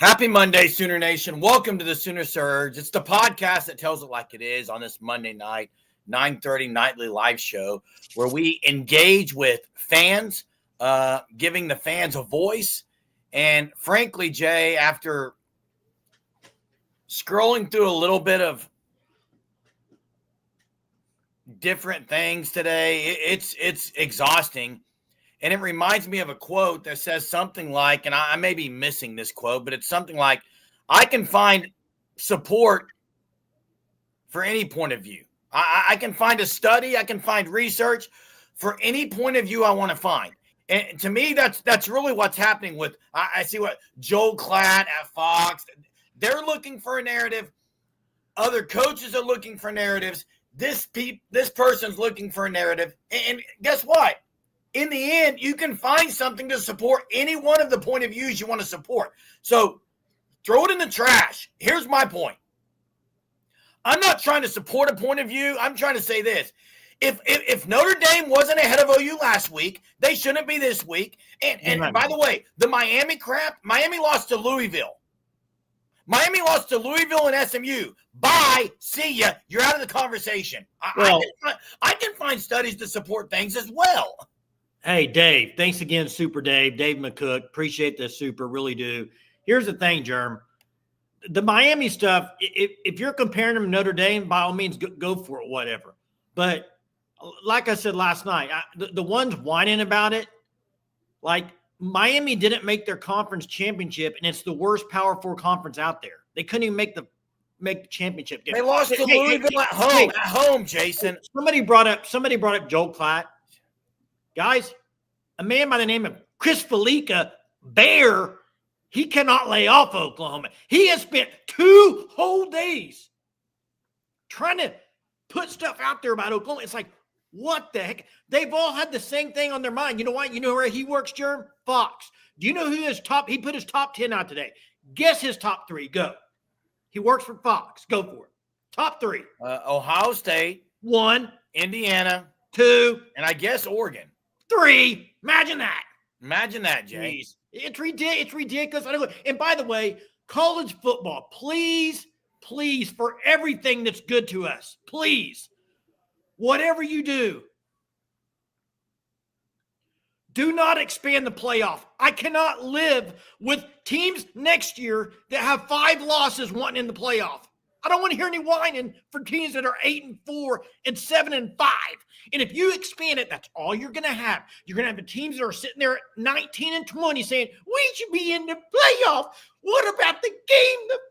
Happy Monday, Sooner Nation. Welcome to the Sooner Surge. It's the podcast that tells it like it is on this Monday night, 9:30 nightly live show where we engage with fans, giving the fans a voice. And frankly, Jay, after scrolling through a little bit of different things today, it's exhausting. And it reminds me of a quote that says something like, and I may be missing this quote, but it's something like, I can find support for any point of view. I can find a study, I can find research for any point of view I want to find. And to me, that's really what's happening with, I see what Joel Klatt at Fox, they're looking for a narrative. Other coaches are looking for narratives. This person's looking for a narrative. And guess what? In the end, you can find something to support any one of the point of views you want to support. So throw it in the trash. Here's my point. I'm not trying to support a point of view. I'm trying to say this. If Notre Dame wasn't ahead of OU last week, they shouldn't be this week. And by the way, the Miami crap, Miami lost to Louisville. Miami lost to Louisville and SMU. Bye. See ya. You're out of the conversation. I can find studies to support things as well. Hey, Dave, thanks again, Super Dave McCook. Appreciate this, Super, really do. Here's the thing, Germ. The Miami stuff, if you're comparing them to Notre Dame, by all means, go for it, whatever. But like I said last night, the ones whining about it, like Miami didn't make their conference championship, and it's the worst Power 4 conference out there. They couldn't even make the championship game. They lost to Louisville at home, Jason. Somebody brought up Joel Klatt. Guys, a man by the name of Chris Felica, Bear, he cannot lay off Oklahoma. He has spent 2 whole days trying to put stuff out there about Oklahoma. It's like, what the heck? They've all had the same thing on their mind. You know what? You know where he works, Germ? Fox. Do you know who he put his top 10 out today? Guess his top 3. Go. He works for Fox. Go for it. Top 3. Ohio State. 1. Indiana. 2. And I guess Oregon. 3. Imagine that. Imagine that, Jay. Jeez. It's ridiculous. And by the way, college football, please, for everything that's good to us, please, whatever you do not expand the playoff. I cannot live with teams next year that have 5 losses wanting in the playoff. I don't want to hear any whining for teams that are 8-4 and 7-5. And if you expand it, that's all you're going to have. You're going to have the teams that are sitting there at 19-20 saying, we should be in the playoff. What about the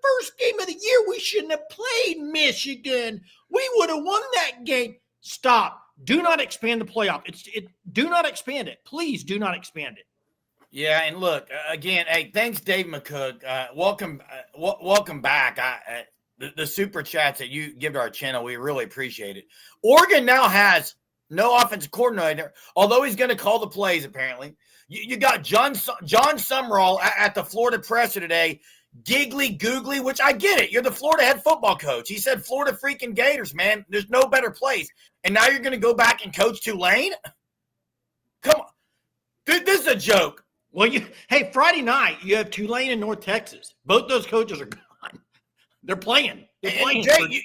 first game of the year? We shouldn't have played Michigan. We would have won that game. Stop. Do not expand the playoff. Do not expand it. Please do not expand it. Yeah, and look, again, hey, thanks, Dave McCook. Welcome back. The super chats that you give to our channel, we really appreciate it. Oregon now has no offensive coordinator, although he's going to call the plays, apparently. You got John Sumrall at the Florida presser today, giggly googly, which I get it. You're the Florida head football coach. He said Florida freaking Gators, man. There's no better place. And now you're going to go back and coach Tulane? Come on. Dude, this is a joke. Well, hey, Friday night, you have Tulane and North Texas. Both those coaches are gone. They're playing. And Jay,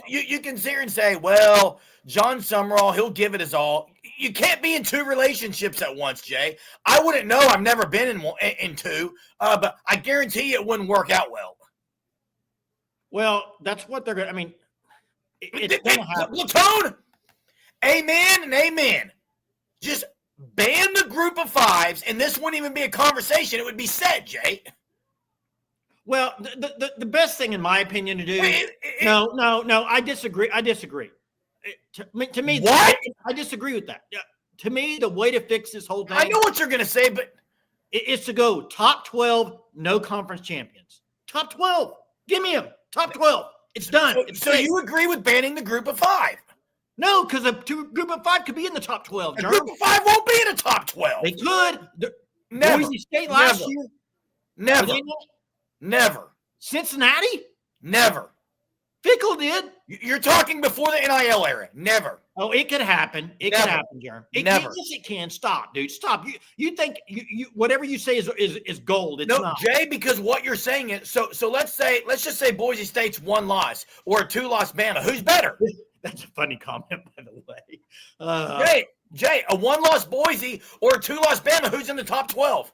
you can sit here and say, well, John Sumrall, he'll give it his all. You can't be in 2 relationships at once, Jay. I wouldn't know. I've never been in 2, but I guarantee you it wouldn't work out well. Well, that's what they're going to – I mean, it's going to happen. Latone, amen and amen. Just ban the group of 5s, and this wouldn't even be a conversation. It would be said, Jay. Well, the best thing, in my opinion, to do – No, I disagree. To me, what? I disagree with that. To me, the way to fix this whole thing – I know what you're going to say, but – is to go top 12, no conference champions. Top 12. Give me them. Top 12. It's done. So you agree with banning the group of 5? No, because a group of 5 could be in the top 12. A group of 5 won't be in the top 12. They could. Never. Boise State last year. Never. Cincinnati? Never. Fickle did. You're talking before the NIL era. Never. Oh, it could happen. It Never. could happen, Jeremy. Never. Yes, it can. Stop, dude. Stop. You think you whatever you say is gold. It's not. Jay, because what you're saying is so let's just say Boise State's 1 loss or a 2-loss Bama. Who's better? That's a funny comment, by the way. Jay, a 1-loss Boise or a 2-loss Bama, who's in the top 12?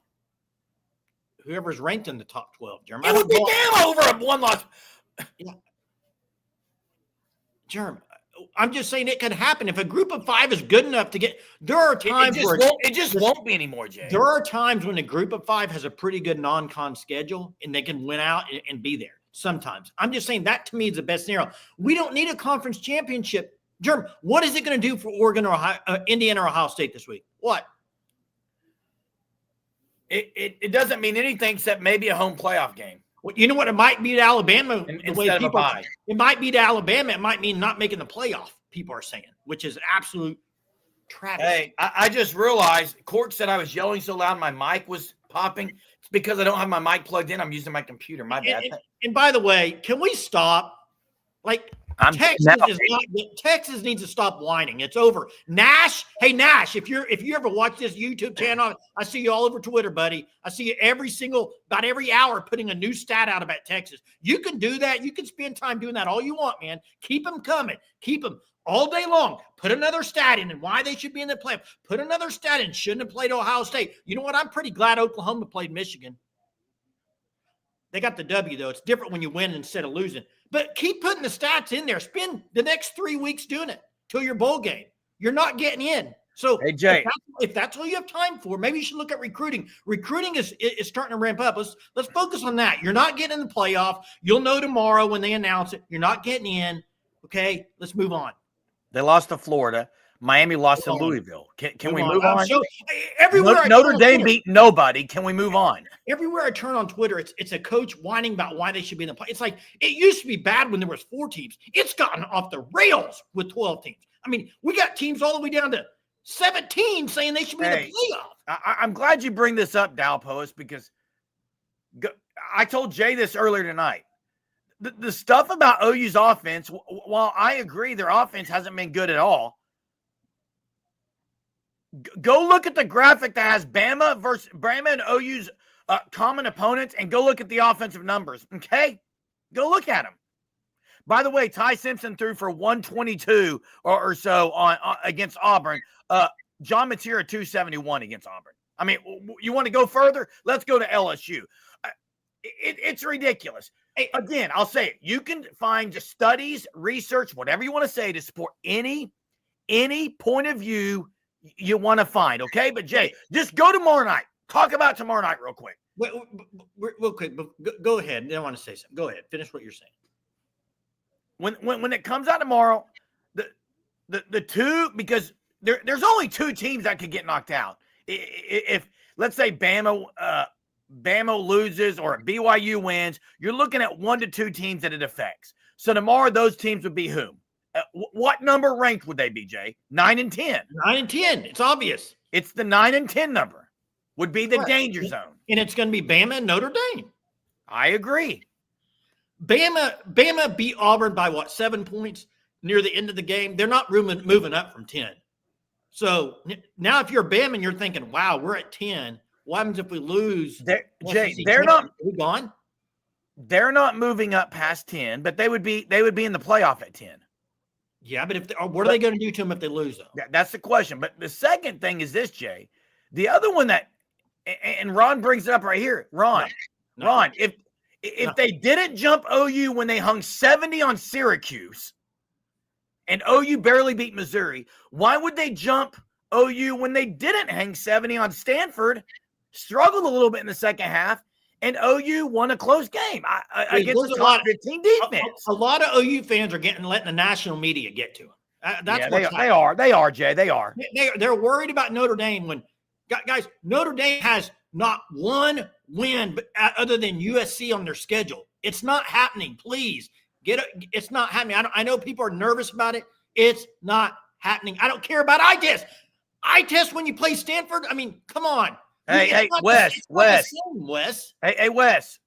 Whoever's ranked in the top 12, Jeremy. It would be Bama over a 1-loss. Yeah. Jeremy, I'm just saying it can happen. If a group of 5 is good enough to get, there are times it just won't be anymore, Jay. There are times when a group of 5 has a pretty good non-con schedule and they can win out and be there. Sometimes. I'm just saying that to me is the best scenario. We don't need a conference championship. Jerm, what is it going to do for Oregon or Indiana or Ohio State this week? What? It doesn't mean anything except maybe a home playoff game. Well, you know what? It might be to Alabama. Instead of a bye. It might be to Alabama. It might mean not making the playoff, people are saying, which is absolute travesty. Hey, I just realized Court said I was yelling so loud my mic was popping. It's because I don't have my mic plugged in. I'm using my computer. My bad. And by the way, can we stop? Like, Texas needs to stop whining. It's over. Nash, hey Nash, if you ever watch this YouTube channel, I see you all over Twitter, buddy. I see you about every hour putting a new stat out about Texas. You can do that. You can spend time doing that all you want, man. Keep them coming. Keep them all day long. Put another stat in and why they should be in the playoff. Put another stat in. Shouldn't have played Ohio State. You know what? I'm pretty glad Oklahoma played Michigan. They got the W, though. It's different when you win instead of losing. But keep putting the stats in there. Spend the next 3 weeks doing it till your bowl game. You're not getting in. So hey, Jay, if that's all you have time for, maybe you should look at recruiting. Recruiting is starting to ramp up. Let's focus on that. You're not getting in the playoff. You'll know tomorrow when they announce it. You're not getting in. Okay, let's move on. They lost to Florida. Miami lost to Louisville. Can we move on? So, everywhere Notre Dame beat nobody. Can we move on? Everywhere I turn on Twitter, it's a coach whining about why they should be in the play. It's like it used to be bad when there was 4 teams. It's gotten off the rails with 12 teams. I mean, we got teams all the way down to 17 saying they should be in the playoff. I'm glad you bring this up, Dow Post, because I told Jay this earlier tonight. The stuff about OU's offense, while I agree their offense hasn't been good at all, go look at the graphic that has Bama and OU's common opponents, and go look at the offensive numbers. Okay, go look at them. By the way, Ty Simpson threw for 122 or so on against Auburn. John Matera 271 against Auburn. I mean, you want to go further? Let's go to LSU. It's ridiculous. Again, I'll say it. You can find studies, research, whatever you want to say to support any point of view you want to find, okay? But, Jay, just go tomorrow night. Talk about tomorrow night real quick. Wait, real quick. Go ahead. I want to say something. Go ahead. Finish what you're saying. When it comes out tomorrow, the two, because there's only 2 teams that could get knocked out. If let's say Bama loses or BYU wins, you're looking at 1 to 2 teams that it affects. So tomorrow, those teams would be whom? What number ranked would they be, Jay? 9 and 10. 9 and 10. It's obvious. It's the 9 and 10 number would be the danger zone. And it's going to be Bama and Notre Dame. I agree. Bama beat Auburn by 7 points near the end of the game. They're not moving up from 10. So now if you're Bama and you're thinking, wow, we're at 10. What happens if we lose? Jay, they're not. Are we gone? They're not moving up past 10, but they would be in the playoff at 10. Yeah, but what are they going to do to them if they lose, though? That's the question. But the second thing is this, Jay. The other one and Ron brings it up right here. Ron, if they didn't jump OU when they hung 70 on Syracuse and OU barely beat Missouri, why would they jump OU when they didn't hang 70 on Stanford, struggled a little bit in the second half, and OU won a close game against the top 15 defense? A lot of OU fans are letting the national media get to them. They are, Jay. They are. They're worried about Notre Dame when, guys, Notre Dame has not one win other than USC on their schedule. It's not happening. Please it's not happening. I know people are nervous about it. It's not happening. I don't care about eye test. Eye test when you play Stanford. I mean, come on. Hey, Wes. Wes. Hey, Wes.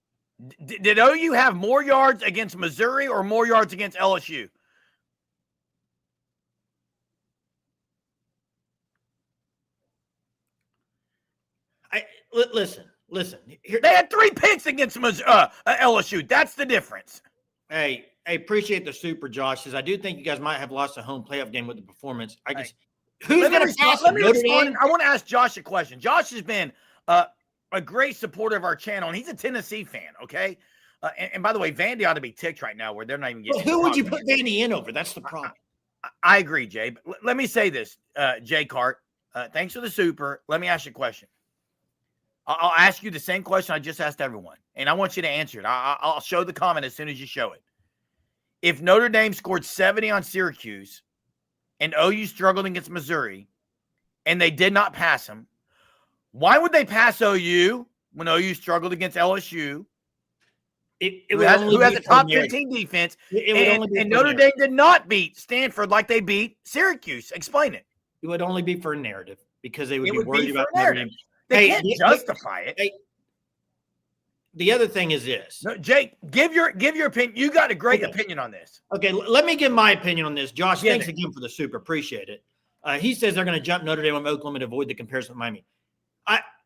Did OU have more yards against Missouri or more yards against LSU? Listen. Here, they had 3 picks against LSU. That's the difference. Hey, I appreciate the super, Josh, because I do think you guys might have lost a home playoff game with the performance. Who's going to pass? Let me respond. I want to ask Josh a question. Josh has been a great supporter of our channel, and he's a Tennessee fan, okay? And by the way, Vandy ought to be ticked right now where they're not even getting. Who would you put Vandy in over? That's the problem. I agree, Jay. But let me say this, Jay Cart. Thanks for the super. Let me ask you a question. I'll ask you the same question I just asked everyone, and I want you to answer it. I'll show the comment as soon as you show it. If Notre Dame scored 70 on Syracuse and OU struggled against Missouri and they did not pass them, why would they pass OU when OU struggled against LSU, who has a top 15 defense, and Notre Dame did not beat Stanford like they beat Syracuse? Explain it. It would only be for a narrative because they would be worried about Notre Dame. They can't justify it. The other thing is this. No, Jake, give your opinion. You got a great opinion on this. Okay, let me give my opinion on this. Josh, thanks again for the super. Appreciate it. He says they're going to jump Notre Dame and Oklahoma to avoid the comparison with Miami.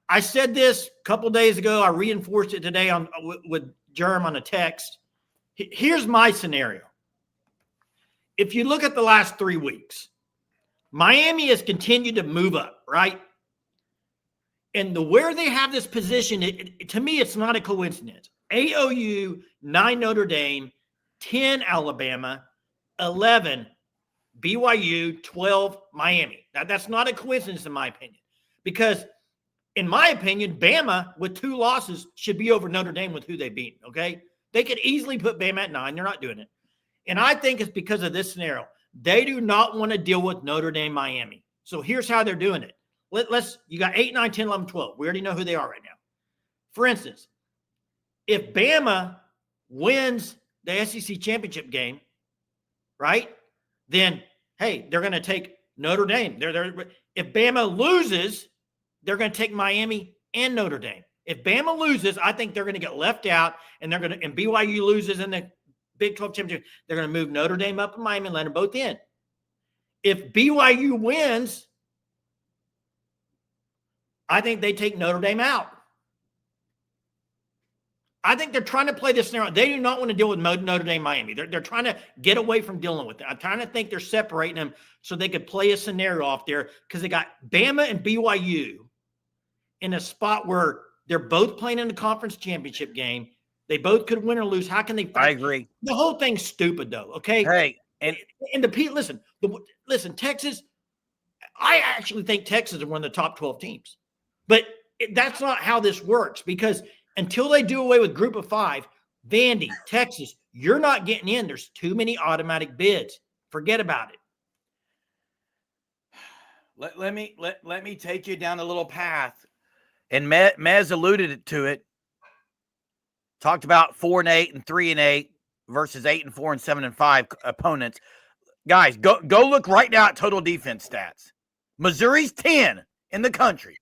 I said this a couple days ago. I reinforced it today with Jerem on a text. Here's my scenario. If you look at the last 3 weeks, Miami has continued to move up, right? And where they have this position, to me, it's not a coincidence. 8 OU, 9 Notre Dame, 10 Alabama, 11 BYU, 12 Miami. Now, that's not a coincidence in my opinion. Because, in my opinion, Bama with 2 losses should be over Notre Dame with who they beat, okay? They could easily put Bama at 9. They're not doing it. And I think it's because of this scenario. They do not want to deal with Notre Dame, Miami. So here's how they're doing it. You got 8, 9, 10, 11, 12. We already know who they are right now. For instance, if Bama wins the SEC championship game, right, then, hey, they're going to take Notre Dame. If Bama loses, they're going to take Miami and Notre Dame. If Bama loses, I think they're going to get left out, and BYU loses in the Big 12 championship, they're going to move Notre Dame up and Miami and let them both in. If BYU wins, I think they take Notre Dame out. I think they're trying to play this scenario. They do not want to deal with Notre Dame, Miami. They're trying to get away from dealing with it. I'm trying to think they're separating them so they could play a scenario off there because they got Bama and BYU in a spot where they're both playing in the conference championship game. They both could win or lose. How can they fight? I agree. The whole thing's stupid, though, okay? Hey, and listen, Texas, I actually think Texas is one of the top 12 teams. But that's not how this works because until they do away with Group of 5, Vandy, Texas, you're not getting in. There's too many automatic bids. Forget about it. Let me take you down a little path. And Mez alluded to it. Talked about 4-8 and 3-8 versus 8-4 and 7-5 opponents. Guys, go look right now at total defense stats. Missouri's 10 in the country.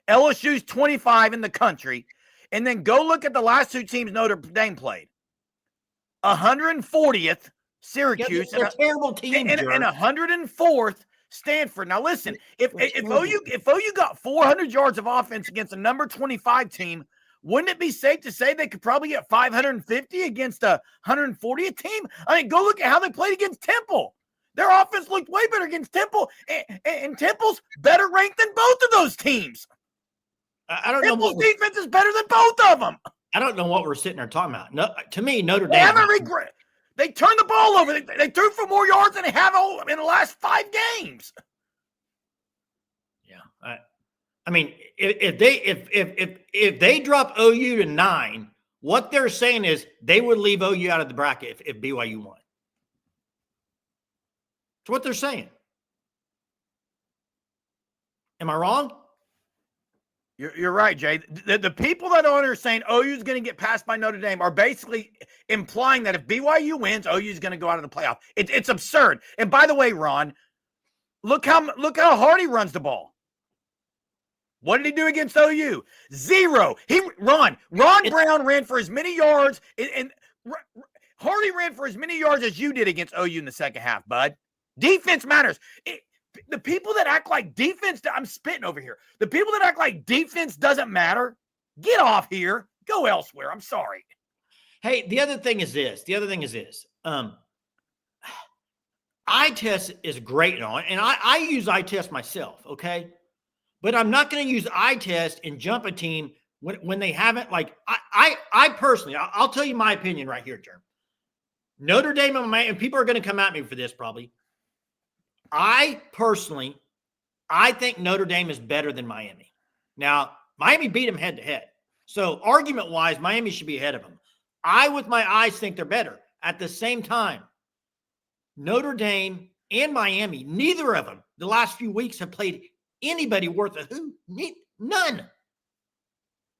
LSU's 25 in the country. And then go look at the last 2 teams Notre Dame played. 140th Syracuse. They're terrible teams. And 104th Stanford. Now listen, if OU got 400 yards of offense against a number 25 team, wouldn't it be safe to say they could probably get 550 against a 140th team? I mean, go look at how they played against Temple. Their offense looked way better against Temple, and Temple's better ranked than both of those teams. I don't know. Temple's defense is better than both of them. I don't know what we're sitting there talking about. No, to me, Notre Dame. They turned the ball over. They threw for more yards than they have in the last 5 games. Yeah, I mean, if they drop OU to 9, what they're saying is they would leave OU out of the bracket if BYU won. That's what they're saying. Am I wrong? You're right, Jay. The people that are saying OU is going to get passed by Notre Dame are basically implying that if BYU wins, OU is going to go out of the playoff. It's absurd. And by the way, Ron, look how hard he runs the ball. What did he do against OU? 0. Ron Brown ran for as many yards, and Hardy ran for as many yards as you did against OU in the second half, bud. Defense matters. The people that act like defense, I'm spitting over here. The people that act like defense doesn't matter, get off here. Go elsewhere. I'm sorry. Hey, the other thing is this. Eye test is great and I use eye test myself, okay? But I'm not going to use eye test and jump a team when they haven't, like, I personally, I'll tell you my opinion right here, Jeremy. Notre Dame and Miami, and people are going to come at me for this probably. I think Notre Dame is better than Miami. Now, Miami beat them head-to-head. So argument-wise, Miami should be ahead of them. I, with my eyes, think they're better. At the same time, Notre Dame and Miami, neither of them, the last few weeks have played anybody worth a hoot. None.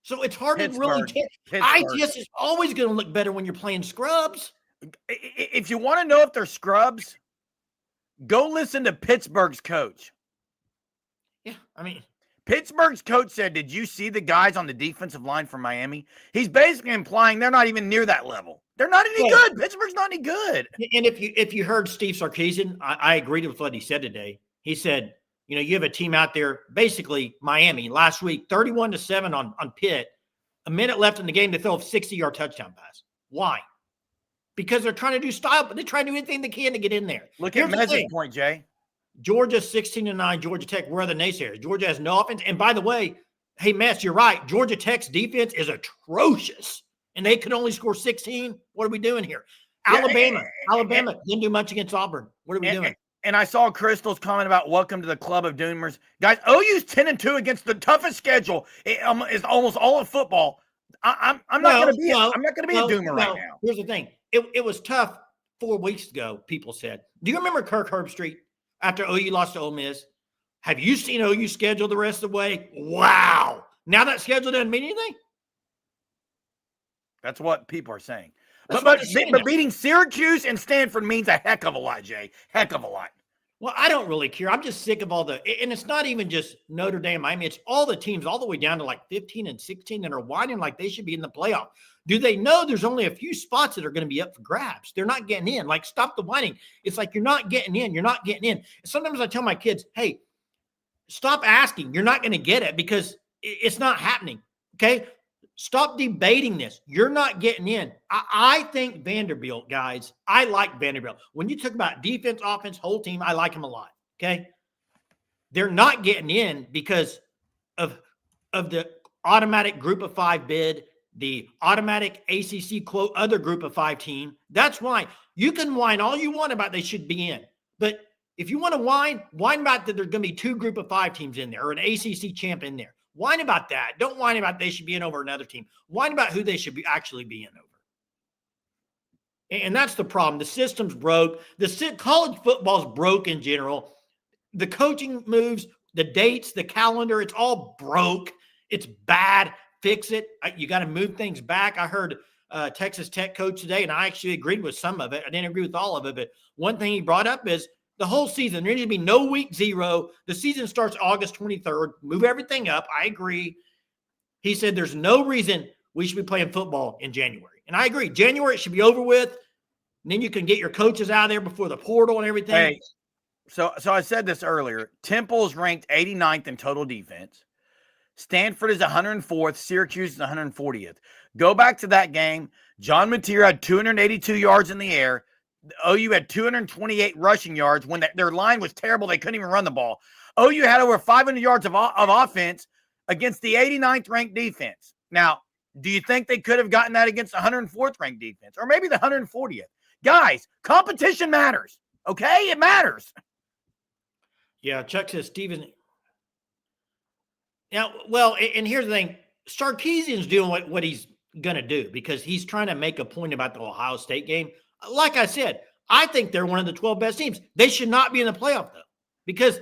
So it's hard to really tell. Eye test is always going to look better when you're playing scrubs. If you want to know if they're scrubs, go listen to Pittsburgh's coach. Yeah, I mean, Pittsburgh's coach said, did you see the guys on the defensive line from Miami? He's basically implying they're not even near that level. They're not any good. Pittsburgh's not any good. And if you heard Steve Sarkisian, I agreed with what he said today. He said, you have a team out there, basically Miami, last week, 31-7 on Pitt. A minute left in the game to throw a 60-yard touchdown pass. Why? Because they're trying to do style, but they're trying to do anything they can to get in there. Look at Mez's point, Jay. Georgia 16-9, Georgia Tech. Where are the naysayers? Georgia has no offense. And by the way, hey, Mess, you're right. Georgia Tech's defense is atrocious, and they could only score 16. What are we doing here? Alabama didn't do much against Auburn. What are we doing? And I saw Crystal's comment about welcome to the club of doomers. Guys, OU's 10-2 against the toughest schedule. It's almost all of football. I'm not going to be a doomer right now. Here's the thing. It was tough 4 weeks ago, people said. Do you remember Kirk Herbstreit after OU lost to Ole Miss? Have you seen OU schedule the rest of the way? Wow. Now that schedule doesn't mean anything? That's what people are saying. But beating Syracuse and Stanford means a heck of a lot, Jay. Heck of a lot. Well, I don't really care. I'm just sick of all and it's not even just Notre Dame, Miami. It's all the teams all the way down to like 15 and 16 that are whining like they should be in the playoff. Do they know there's only a few spots that are going to be up for grabs? They're not getting in. Like, stop the whining. It's like, you're not getting in. You're not getting in. And sometimes I tell my kids, hey, stop asking. You're not going to get it because it's not happening. Okay? Stop debating this. You're not getting in. I think Vanderbilt, guys, I like Vanderbilt. When you talk about defense, offense, whole team, I like them a lot. Okay? They're not getting in because of the automatic group of 5 bid, the automatic ACC quote other group of 5 team. That's why you can whine all you want about they should be in. But if you want to whine about that there's going to be 2 group of 5 teams in there or an ACC champ in there. Whine about that. Don't whine about they should be in over another team. Whine about who they should be actually be in over. And that's the problem. The system's broke. College football's broke in general. The coaching moves, the dates, the calendar, it's all broke. It's bad. Fix it. You got to move things back. I heard Texas Tech coach today, and I actually agreed with some of it. I didn't agree with all of it, but one thing he brought up is the whole season. There needs to be no week 0. The season starts August 23rd. Move everything up. I agree. He said there's no reason we should be playing football in January. And I agree. January, it should be over with. And then you can get your coaches out of there before the portal and everything. Hey, so I said this earlier. Temple's ranked 89th in total defense. Stanford is 104th. Syracuse is 140th. Go back to that game. John Mateer had 282 yards in the air. OU had 228 rushing yards when their line was terrible. They couldn't even run the ball. OU had over 500 yards of offense against the 89th ranked defense. Now, do you think they could have gotten that against the 104th ranked defense or maybe the 140th? Guys, competition matters. Okay? It matters. Yeah, Chuck says Steven. Now, well, and here's the thing. Sarkisian's doing what he's going to do because he's trying to make a point about the Ohio State game. Like I said, I think they're one of the 12 best teams. They should not be in the playoff, though, because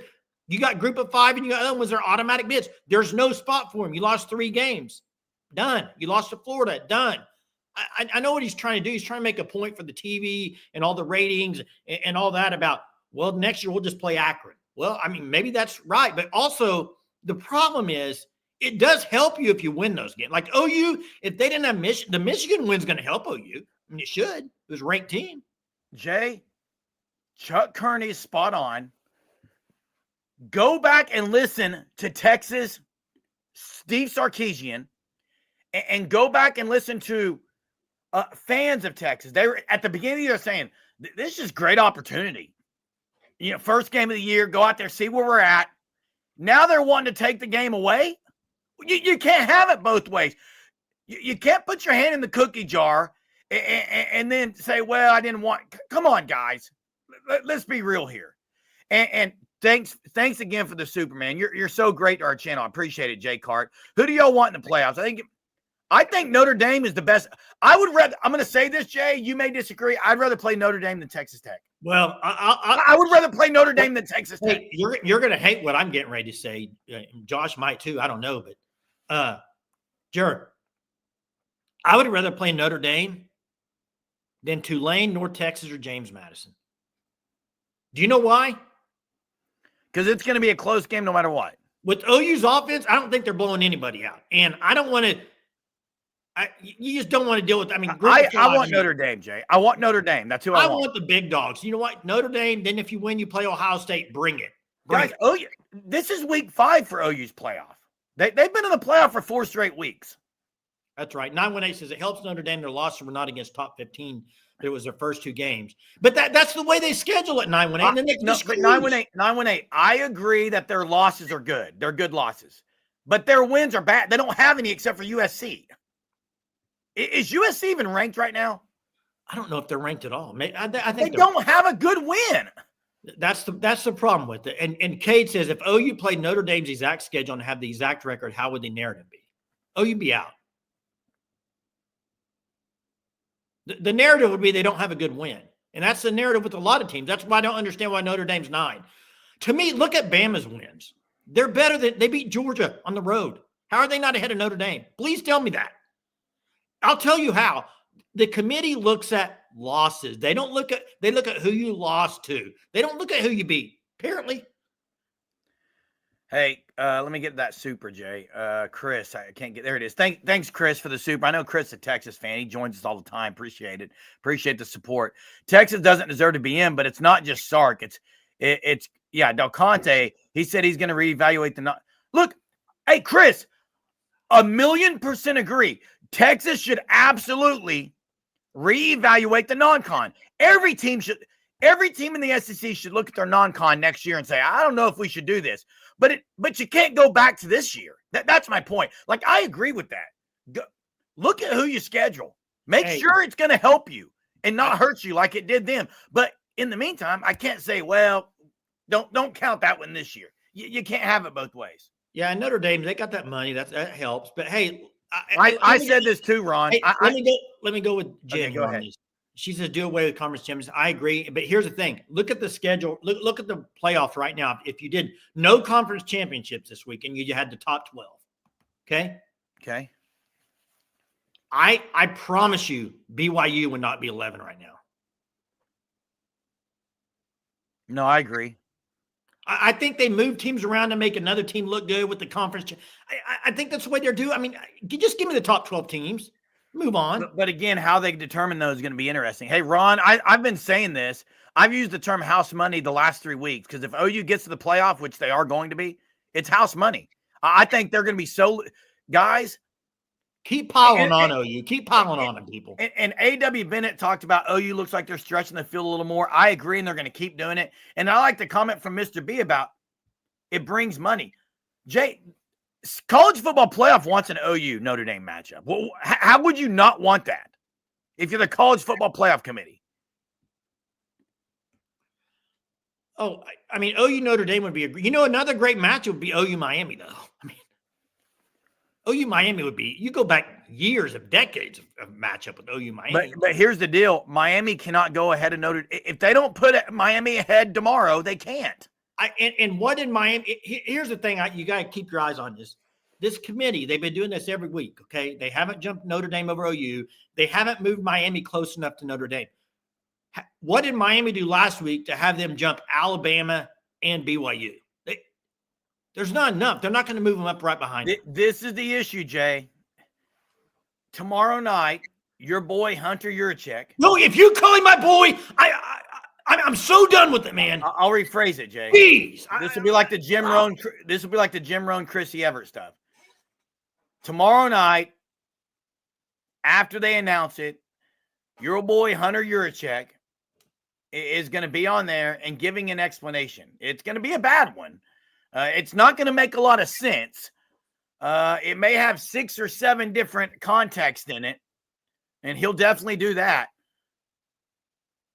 you got group of 5 and you got other ones that are automatic bids. There's no spot for them. You lost 3 games. Done. You lost to Florida. Done. I know what he's trying to do. He's trying to make a point for the TV and all the ratings and all that about, well, next year we'll just play Akron. Well, I mean, maybe that's right. But also the problem is it does help you if you win those games. Like OU, if they didn't have Michigan, the Michigan win's going to help OU. I mean, it should. It was a ranked team. Jay, Chuck Kearney is spot on. Go back and listen to Texas, Steve Sarkisian, and go back and listen to fans of Texas. They were at the beginning of the year saying, this is great opportunity. First game of the year, go out there, see where we're at. Now they're wanting to take the game away. You can't have it both ways. You can't put your hand in the cookie jar and then say, well, I didn't want. Come on, guys. Let's be real here. And thanks again for the Superman. You're so great to our channel. I appreciate it, Jay Cart. Who do y'all want in the playoffs? I think Notre Dame is the best. I'm going to say this, Jay. You may disagree. I'd rather play Notre Dame than Texas Tech. Well, I would rather play Notre Dame than Texas Tech. Hey, you're going to hate what I'm getting ready to say. Josh might too. I don't know, but Jared, I would rather play Notre Dame than Tulane, North Texas, or James Madison. Do you know why? Because it's going to be a close game no matter what. With OU's offense, I don't think they're blowing anybody out, and I don't want to. You just don't want to deal with. I mean, I want Notre Dame, Jay. I want Notre Dame. That's who I want. I want the big dogs. You know what? Notre Dame. Then if you win, you play Ohio State. Bring it, guys. OU. This is week 5 for OU's playoff. They've been in the playoff for 4 straight weeks. That's right. 918 says it helps Notre Dame. Their losses were not against top 15. But it was their first 2 games. But that's the way they schedule it. 918. But 918. I agree that their losses are good. They're good losses, but their wins are bad. They don't have any except for USC. Is USC even ranked right now? I don't know if they're ranked at all. I think they don't have a good win. That's the problem with it. And Cade says if OU played Notre Dame's exact schedule and have the exact record, how would the narrative be? OU be out. The narrative would be they don't have a good win. And that's the narrative with a lot of teams. That's why I don't understand why Notre Dame's 9. To me, look at Bama's wins. They're better than they beat Georgia on the road. How are they not ahead of Notre Dame? Please tell me that. I'll tell you how. The committee looks at losses. They look at who you lost to. They don't look at who you beat. Apparently. Hey, let me get that super, Jay. Chris, I can't get there. It is. Thanks, Chris, for the super. I know Chris is a Texas fan. He joins us all the time. Appreciate it. Appreciate the support. Texas doesn't deserve to be in, but it's not just Sark. It's Del Conte. He said he's going to reevaluate the. Look, hey, Chris, 1,000,000% agree. Texas should absolutely reevaluate the non-con. Every team in the SEC should look at their non-con next year and say, I don't know if we should do this. But you can't go back to this year. That's my point. Like, I agree with that. Look at who you schedule. Make sure it's going to help you and not hurt you like it did them. But in the meantime, I can't say, well, don't count that one this year. You can't have it both ways. Yeah, Notre Dame, they got that money. That helps. But hey, I said this too, Ron. Hey, let me go with Jen. Okay, go ahead. She says do away with conference champions. I agree. But here's the thing. Look at the schedule. Look at the playoffs right now. If you did no conference championships this week and you had the top 12. Okay? Okay. I promise you BYU would not be 11 right now. No, I agree. I think they move teams around to make another team look good with the conference. I think that's the way they're doing. I mean, just give me the top 12 teams. Move on. But again, how they determine those is going to be interesting. Hey, Ron, I've been saying this. I've used the term house money the last 3 weeks because if OU gets to the playoff, which they are going to be, it's house money. I think they're going to be guys. Keep piling on OU. Keep piling on them, people. And A.W. Bennett talked about OU looks like they're stretching the field a little more. I agree, and they're going to keep doing it. And I like the comment from Mr. B about it brings money. Jay, college football playoff wants an OU Notre Dame matchup. Well, how would you not want that if you're the college football playoff committee? Oh, I mean, OU Notre Dame would be another great matchup would be OU Miami, though. I mean, OU Miami would be, you go back years of decades of matchup with OU Miami. But here's the deal. Miami cannot go ahead of Notre Dame. If they don't put Miami ahead tomorrow, they can't. And what in Miami, here's the thing, you got to keep your eyes on this. This committee, they've been doing this every week, okay? They haven't jumped Notre Dame over OU. They haven't moved Miami close enough to Notre Dame. What did Miami do last week to have them jump Alabama and BYU? There's not enough. They're not going to move him up right behind him. This is the issue, Jay. Tomorrow night, your boy Hunter Yurachek. No, if you call him my boy, I'm so done with it, man. I'll rephrase it, Jay. Jeez. This will be like the Jim Rohn. This will be like the Jim Rohn, Chrissy Everett stuff. Tomorrow night, after they announce it, your boy Hunter Yurachek is going to be on there and giving an explanation. It's going to be a bad one. It's not going to make a lot of sense. It may have 6 or 7 different contexts in it, and he'll definitely do that.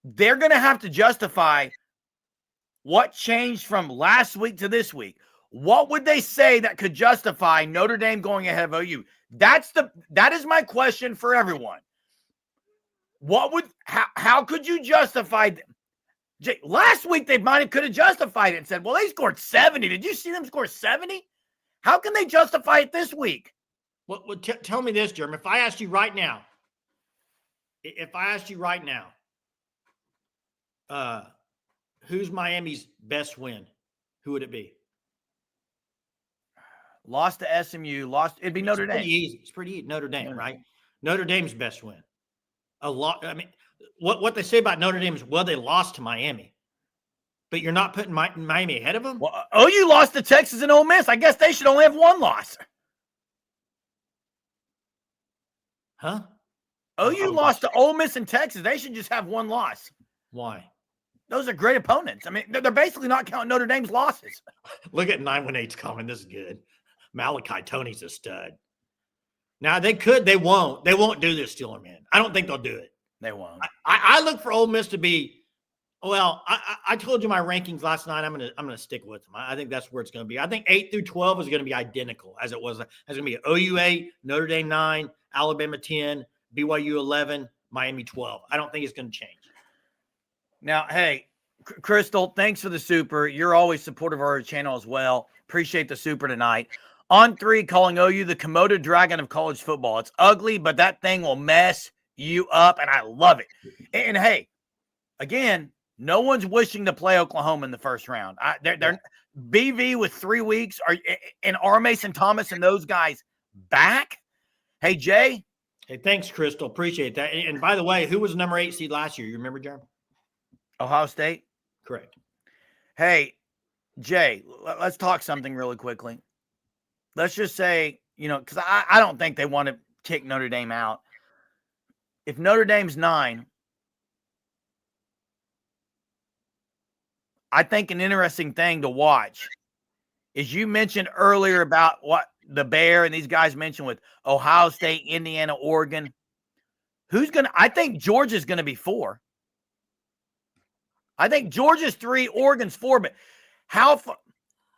They're going to have to justify what changed from last week to this week. What would they say that could justify Notre Dame going ahead of OU? That is my question for everyone. How could you justify last week they could have justified it and said, well, they scored 70. Did you see them score 70? How can they justify it this week? Well, tell me this, Jeremy. If I asked you right now, who's Miami's best win? Who would it be? Lost to SMU. It'd be Notre Dame. It's pretty easy. Notre Dame, right? Notre Dame's best win. A lot. I mean, what they say about Notre Dame is, well, they lost to Miami, but you're not putting Miami ahead of them. Well, OU lost to Texas and Ole Miss. I guess they should only have one loss. Huh? OU lost to Ole Miss and Texas. They should just have one loss. Why? Those are great opponents. I mean, they're basically not counting Notre Dame's losses. Look at 918's comment. This is good. Malachi Tony's a stud. Now, they could. They won't. They won't do this, Steeler man. I don't think they'll do it. They won't. I look for Ole Miss to be, well, I told you my rankings last night. I'm gonna stick with them. I think that's where it's going to be. I think 8 through 12 is going to be identical as it was. It's going to be OU 8, Notre Dame 9, Alabama 10, BYU 11, Miami 12. I don't think it's going to change. Now, hey, Crystal, thanks for the super. You're always supportive of our channel as well. Appreciate the super tonight. On 3, calling OU the Komodo dragon of college football. It's ugly, but that thing will mess you up, and I love it. And hey, again, no one's wishing to play Oklahoma in the first round. They're BV with 3 weeks, and R. Mason Thomas and those guys back. Hey, Jay. Hey, thanks, Crystal. Appreciate that. And by the way, who was number 8 seed last year? You remember, Jeremy? Ohio State? Correct. Hey, Jay, let's talk something really quickly. Let's just say, because I don't think they want to kick Notre Dame out. If Notre Dame's 9, I think an interesting thing to watch is you mentioned earlier about what the Bear and these guys mentioned with Ohio State, Indiana, Oregon. I think Georgia's going to be 4. I think Georgia's 3, Oregon's 4, but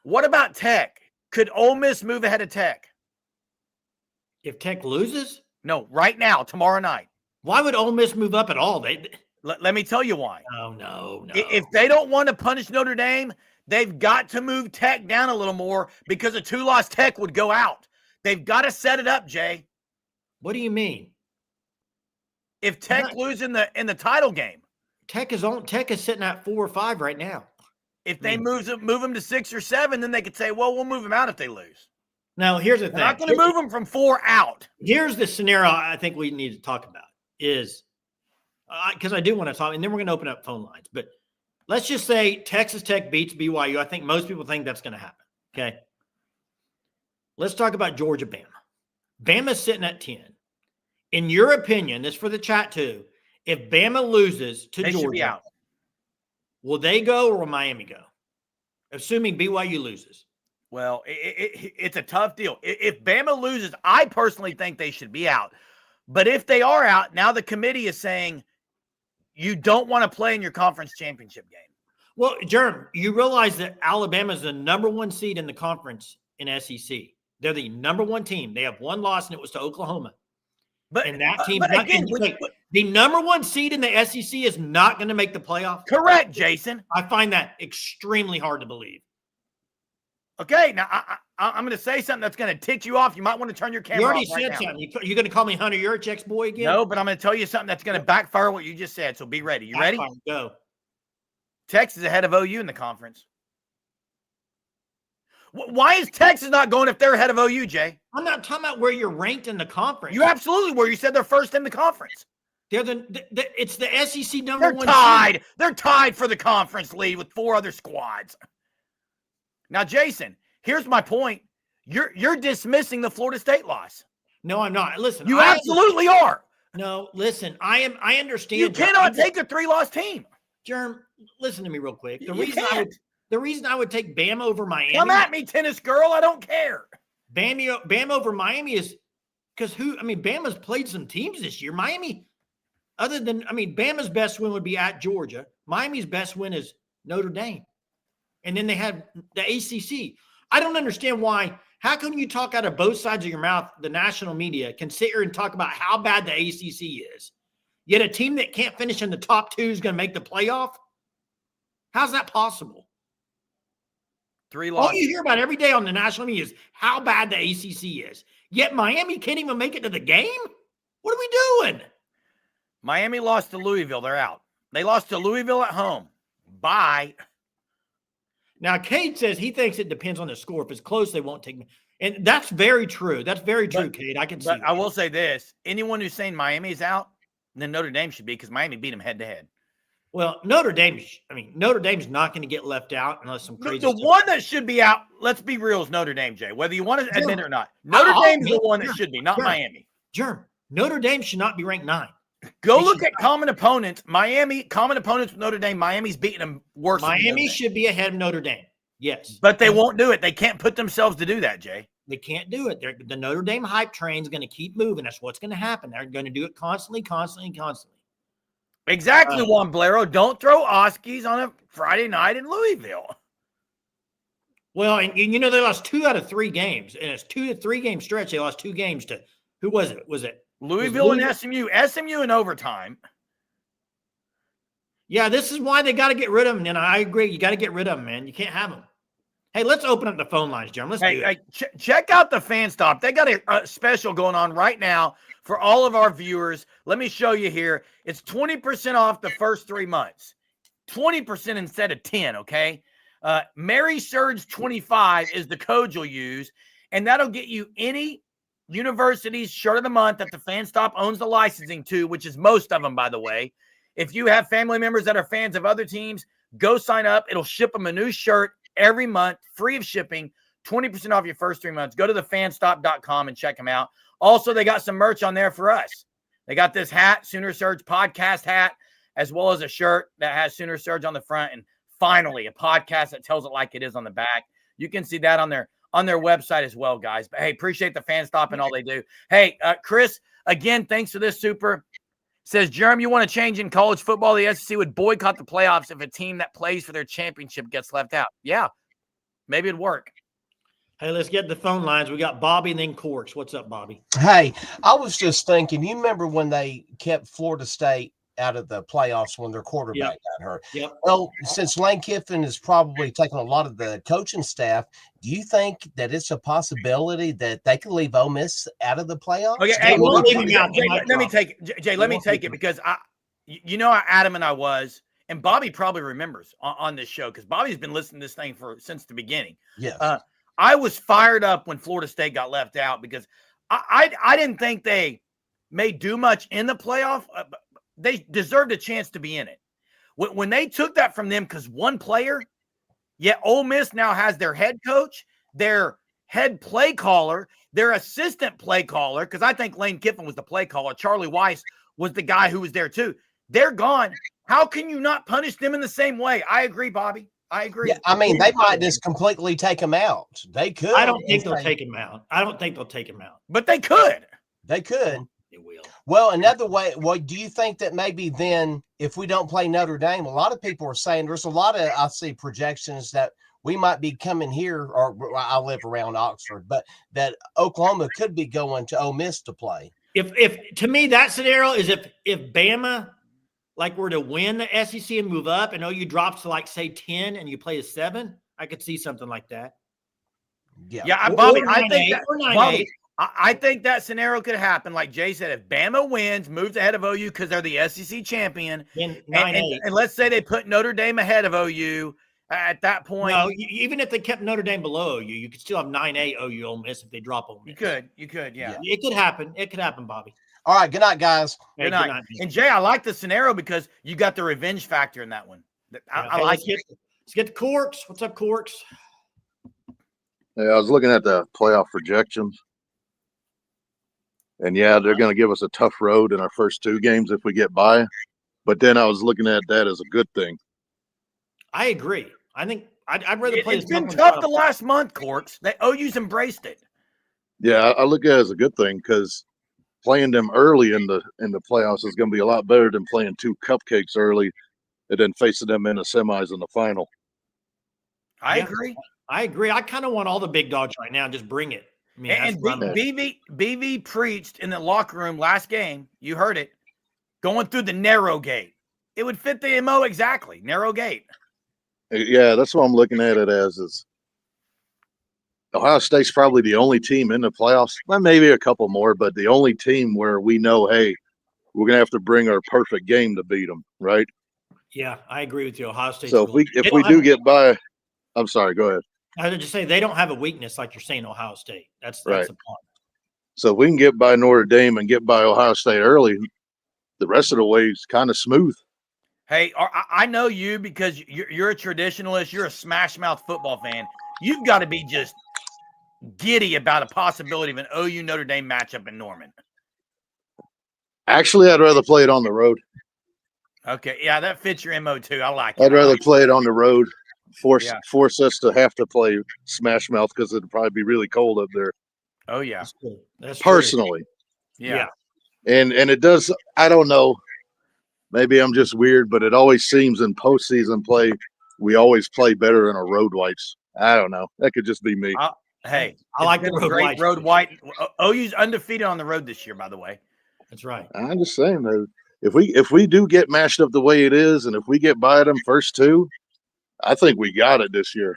what about Tech? Could Ole Miss move ahead of Tech? If Tech loses? No, right now, tomorrow night. Why would Ole Miss move up at all? Let me tell you why. No. If they don't want to punish Notre Dame, they've got to move Tech down a little more because a 2-loss Tech would go out. They've got to set it up, Jay. What do you mean? If Tech loses in the title game. Tech is sitting at 4 or 5 right now. If they move them to 6 or 7, then they could say, well, we'll move them out if they lose. Now, here's the thing. They're not going to move them from 4 out. Here's the scenario I think we need to talk about is because I do want to talk, and then we're going to open up phone lines. But let's just say Texas Tech beats BYU. I think most people think that's going to happen. Okay. Let's talk about Georgia, Bama. Bama's sitting at 10. In your opinion, this for the chat too, if Bama loses to They should be Georgia, out. will they go or will Miami go? Assuming BYU loses. Well, it's a tough deal. If Bama loses, I personally think they should be out. But if they are out, now the committee is saying you don't want to play in your conference championship game. Well, Jerm, you realize that Alabama is the number 1 seed in the conference in SEC. They're the number 1 team. They have 1 loss, and it was to Oklahoma. And that team, the number 1 seed in the SEC is not going to make the playoff. Correct, Jason. I find that extremely hard to believe. Okay, now I'm going to say something that's going to tick you off. You might want to turn your camera off. You already said something. You're going to call me Hunter Yurachek's boy again? No, but I'm going to tell you something that's going to backfire what you just said. So be ready. You ready? Fine, go. Texas is ahead of OU in the conference. Why is Texas not going if they're ahead of OU, Jay? I'm not talking about where you're ranked in the conference. You absolutely were. You said they're first in the conference. They're it's the SEC number one. They're tied. Team. They're tied for the conference lead with 4 other squads. Now, Jason, here's my point. You're dismissing the Florida State loss. No, I'm not. Listen, you absolutely are. No, listen, I understand. You cannot take a 3-loss team. Germ, listen to me real quick. The reason I would take Bama over Miami. Come at me, tennis girl. I don't care. Bama over Miami is because Bama's played some teams this year. Miami, Bama's best win would be at Georgia. Miami's best win is Notre Dame. And then they had the ACC. I don't understand why. How come you talk out of both sides of your mouth? The national media can sit here and talk about how bad the ACC is. Yet a team that can't finish in the top 2 is going to make the playoff? How's that possible? 3 losses. All you hear about every day on the national media is how bad the ACC is. Yet Miami can't even make it to the game? What are we doing? Miami lost to Louisville. They're out. They lost to Louisville at home. Bye. Now, Cade says he thinks it depends on the score. If it's close, they won't take me. And that's very true. That's very true, Cade. I can see that. I will say this. Anyone who's saying Miami's out, then Notre Dame should be because Miami beat them head-to-head. Well, Notre Dame's not going to get left out unless some crazy The one that should be out, let's be real, is Notre Dame, Jay, whether you want to admit it or not. Notre Dame's the one that should be, not Miami. Germ, Notre Dame should not be ranked 9. Go look at common opponents. Common opponents with Notre Dame. Miami's beating them worse. Miami should be ahead of Notre Dame. Yes. But they won't do it. They can't put themselves to do that, Jay. They can't do it. The Notre Dame hype train is going to keep moving. That's what's going to happen. They're going to do it constantly. Exactly, Juan Blero. Don't throw Oskies on a Friday night in Louisville. Well, and they lost 2 out of 3 games. And it's 2 to 3 game stretch. They lost 2 games to – who was it? Was it Louisville and SMU? SMU in overtime. Yeah, this is why they got to get rid of them. And I agree. You got to get rid of them, man. You can't have them. Hey, let's open up the phone lines, Jeremy. Let's do it. Check out the Fan Stop. They got a special going on right now for all of our viewers. Let me show you here. It's 20% off the first 3 months. 20% instead of 10, okay? Mary Surge 25 is the code you'll use, and that'll get you any university's shirt of the month that the Fan Stop owns the licensing to, which is most of them, by the way. If you have family members that are fans of other teams, go sign up. It'll ship them a new shirt every month, free of shipping, 20% off your first 3 months. Go to thefanstop.com and check them out. Also, they got some merch on there for us. They got this hat, Sooner Surge podcast hat, as well as a shirt that has Sooner Surge on the front. And finally, a podcast that tells it like it is on the back. You can see that on their website as well, guys. But hey, appreciate the Fan Stop and all they do. Hey, Chris, again, thanks for this, super. Says, Jeremy, you want to change in college football? The SEC would boycott the playoffs if a team that plays for their championship gets left out. Yeah, maybe it'd work. Hey, let's get the phone lines. We got Bobby and then Corks. What's up, Bobby? Hey, I was just thinking, you remember when they kept Florida State out of the playoffs when their quarterback got hurt? Yep. Well, since Lane Kiffin is probably taking a lot of the coaching staff, do you think that it's a possibility that they could leave Ole Miss out of the playoffs? Okay, hey, let me take it. Jay, let me take it because how adamant I was, and Bobby probably remembers on this show because Bobby's been listening to this thing since the beginning. Yes. I was fired up when Florida State got left out because I didn't think they may do much in the playoff. They deserved a chance to be in it. When they took that from them because one player, yet Ole Miss now has their head coach, their head play caller, their assistant play caller, because I think Lane Kiffin was the play caller. Charlie Weiss was the guy who was there too. They're gone. How can you not punish them in the same way? I agree, Bobby. I agree. Yeah, I mean, they might just completely take him out. They could. I don't think they'll take him out. But they could. They could. They will. Well, another way, do you think that maybe then if we don't play Notre Dame, a lot of people are saying there's a lot of, I see projections that we might be coming here, or I live around Oxford, but that Oklahoma could be going to Ole Miss to play. If to me, that scenario is if Bama were to win the SEC and move up and OU drops to say 10 and you play a 7, I could see something like that. Yeah, Bobby, I think that scenario could happen. Like Jay said, if Bama wins, moves ahead of OU because they're the SEC champion, and let's say they put Notre Dame ahead of OU at that point. No, even if they kept Notre Dame below OU, you could still have 9-8 OU Ole Miss if they drop Ole Miss. You could, yeah. It could happen. It could happen, Bobby. All right. Good night, guys. Good night. And Jay, I like the scenario because you got the revenge factor in that one. I like it. Let's get to Corks. What's up, Corks? Yeah, I was looking at the playoff projections. And yeah, they're going to give us a tough road in our first 2 games if we get by. But then I was looking at that as a good thing. I agree. I think I'd rather play. It's been tough the last month, Corks. OU's embraced it. Yeah, I look at it as a good thing because playing them early in the playoffs is going to be a lot better than playing 2 cupcakes early and then facing them in the semis in the final. I agree. I kind of want all the big dogs right now. Just bring it. I mean, and BV preached in the locker room last game. You heard it. Going through the narrow gate. It would fit the MO exactly. Narrow gate. Yeah, that's what I'm looking at it as. Is Ohio State's probably the only team in the playoffs. Well, maybe a couple more, but the only team where we know, hey, we're gonna have to bring our perfect game to beat them, right? Yeah, I agree with you. Ohio State. So if we do get by, I'm sorry. Go ahead. I would just say they don't have a weakness like you're saying. Ohio State. That's right. The point. So if we can get by Notre Dame and get by Ohio State early, the rest of the way is kind of smooth. Hey, I know you because you're a traditionalist. You're a smash mouth football fan. You've got to be just giddy about a possibility of an OU Notre Dame matchup in Norman. Actually, I'd rather play it on the road. Okay, yeah, that fits your MO too. I like it. I'd rather play it on the road. Force us to have to play smash mouth because it'd probably be really cold up there. Oh yeah, that's personally. True. Yeah. And it does. I don't know. Maybe I'm just weird, but it always seems in postseason play we always play better in our road whites. I don't know. That could just be me. Hey, I like the road white. OU's undefeated on the road this year, by the way. That's right. I'm just saying that if we do get mashed up the way it is, and if we get by them first 2, I think we got it this year.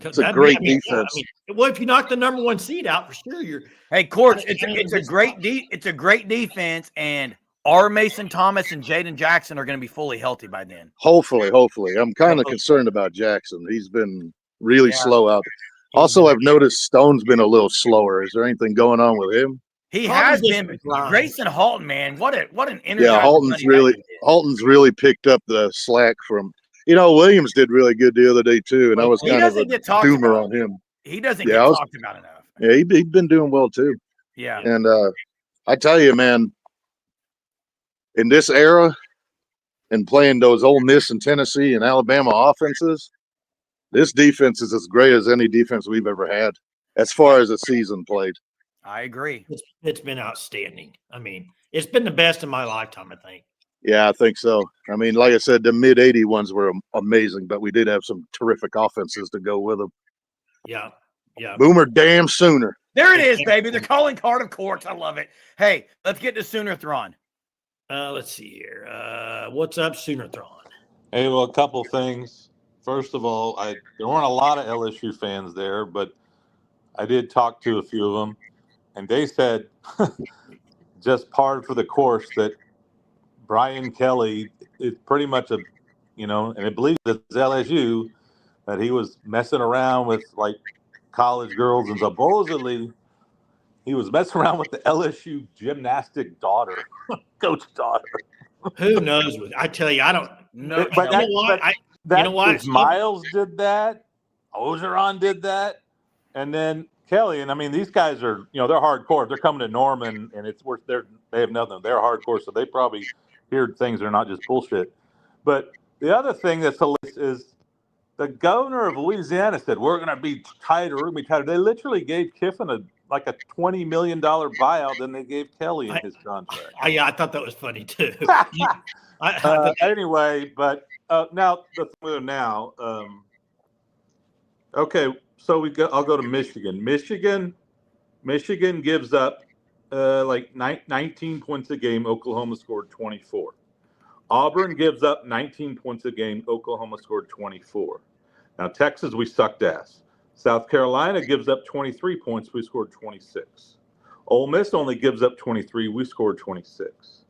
It's a great defense. Well, if you knock the number 1 seed out, for sure you're. Hey, Courts, it's a great defense, and our Mason Thomas and Jaden Jackson are going to be fully healthy by then. Hopefully. I'm kind of concerned about Jackson. He's been really slow out there. Also, I've noticed Stone's been a little slower. Is there anything going on with him? He has been. Grayson Halton, man, what an energy. Yeah, Halton's really picked up the slack from. Williams did really good the other day too, and I was kind of a doomer on him. He doesn't get talked about enough. Yeah, he's been doing well too. Yeah, and I tell you, man, in this era, and playing those Ole Miss and Tennessee and Alabama offenses, this defense is as great as any defense we've ever had as far as a season played. I agree. It's been outstanding. I mean, it's been the best in my lifetime, I think. Yeah, I think so. I mean, like I said, the mid-'80 ones were amazing, but we did have some terrific offenses to go with them. Yeah. Boomer damn Sooner. There it is, baby. The calling card of courts. I love it. Hey, let's get to Sooner Thrawn. Let's see here. What's up, Sooner Thrawn? Hey, well, a couple things. First of all, there weren't a lot of LSU fans there, but I did talk to a few of them, and they said just par for the course that Brian Kelly is pretty much and I believe that it's LSU, that he was messing around with like college girls, and supposedly he was messing around with the LSU gymnastic daughter, coach daughter. Who knows? I tell you, I don't know. But you know what? Miles did that. Ogeron did that. And then Kelly, and I mean, these guys are, they're hardcore. If they're coming to Norman and it's worth they have nothing. They're hardcore, so they probably hear things that are not just bullshit. But the other thing that's hilarious is the governor of Louisiana said, we're going to be tighter, we're going to be tighter. They literally gave Kiffin a $20 million buyout than they gave Kelly in his contract. Yeah, I thought that was funny too. Anyway, but now, okay, so I'll go to Michigan. Michigan gives up 19 points a game. Oklahoma scored 24. Auburn gives up 19 points a game. Oklahoma scored 24. Now, Texas, we sucked ass. South Carolina gives up 23 points. We scored 26. Ole Miss only gives up 23. We scored 26.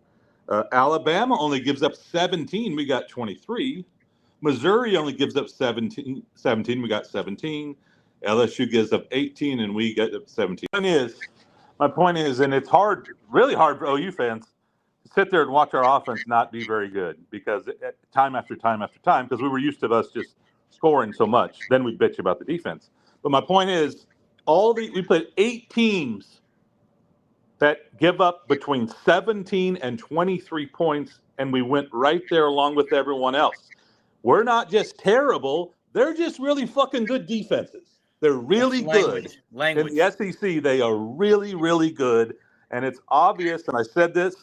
Alabama only gives up 17. We got 23. Missouri only gives up 17. We got 17. LSU gives up 18, and we get up 17. My point is, and it's hard, really hard for OU fans to sit there and watch our offense not be very good because time after time after time, because we were used to us just scoring so much. Then we bitch about the defense. But my point is, we played 8 teams that give up between 17 and 23 points, and we went right there along with everyone else. We're not just terrible. They're just really fucking good defenses. They're really good. Language. In the SEC, they are really, really good. And it's obvious, and I said this,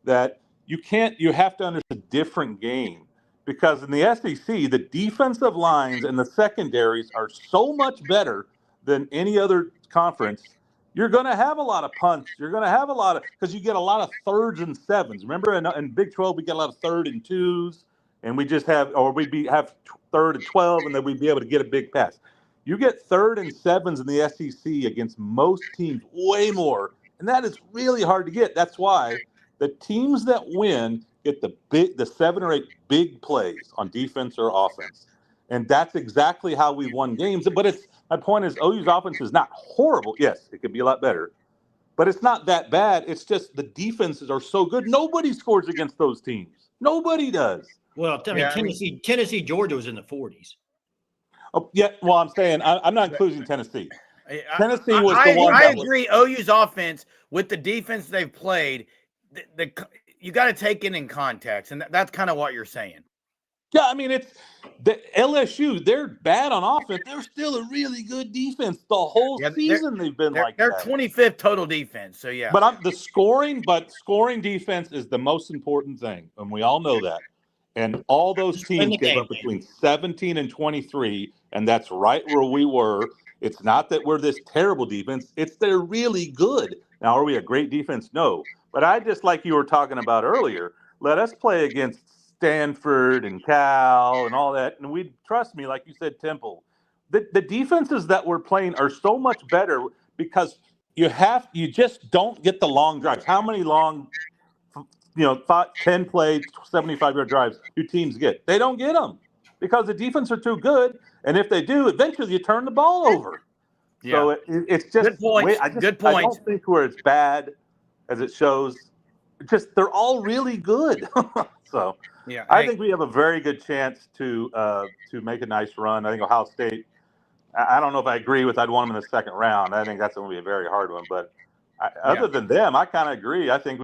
that you have to understand a different game. Because in the SEC, the defensive lines and the secondaries are so much better than any other conference. You're going to have a lot of punts. You're going to have because you get a lot of 3rds and 7s. Remember in Big 12, we get a lot of 3rd and 2s. And we just have 3rd and 12, and then we'd be able to get a big pass. You get 3rd and 7s in the SEC against most teams way more, and that is really hard to get. That's why the teams that win get the 7 or 8 big plays on defense or offense, and that's exactly how we won games. But my point is, OU's offense is not horrible. Yes, it could be a lot better, but it's not that bad. It's just the defenses are so good. Nobody scores against those teams. Nobody does. Well, Tennessee, Georgia was in the 40s. Oh, yeah. Well, I'm saying I'm not including Tennessee. Tennessee was the one. I agree. OU's offense with the defense they've played, you got to take it in context, and that's kind of what you're saying. Yeah, I mean, it's the LSU. They're bad on offense. They're still a really good defense. The whole season they've been like they're that. 25th total defense. So yeah. But scoring defense is the most important thing, and we all know that. And all those teams give up between 17 and 23, and that's right where we were. It's not that we're this terrible defense. It's they're really good. Now, are we a great defense? No. But I just, like you were talking about earlier, let us play against Stanford and Cal and all that, and trust me, like you said, Temple. The defenses that we're playing are so much better because you just don't get the long drives. How many long 10 play, 75-yard drives do teams get? They don't get them because the defense are too good. And if they do, eventually you turn the ball over. Yeah. So it's just good points. Good points. I don't think we're as bad as it shows. They're all really good. So yeah, I think we have a very good chance to make a nice run. I think Ohio State. I don't know if I agree with. I'd want them in the second round. I think that's going to be a very hard one. But other than them, I kind of agree. I think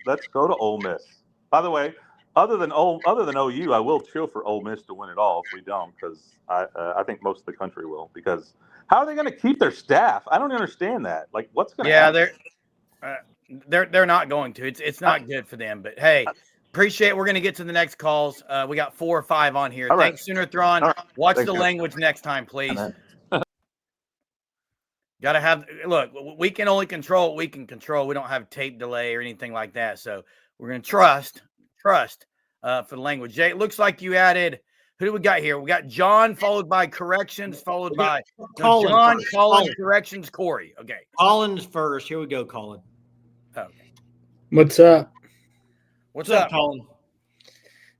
let's go to Ole Miss. By the way, other than OU, I will cheer for Ole Miss to win it all if we don't, because I think most of the country will. Because how are they going to keep their staff? I don't understand that. Like, what's going to happen? They're not going to. It's not good for them. But hey, appreciate it. We're going to get to the next calls. We got 4 or 5 on here. Thanks, Sooner Thrawn. Right. Watch the language next time, please. Got to have – look, we can only control what we can control. We don't have tape delay or anything like that. So we're going to trust for the language. Jay, it looks like you added – who do we got here? We got John followed by Corrections followed by John, Colin, Corrections, Corey. Okay. Colin's first. Here we go, Colin. Okay. What's up? What's up, Colin?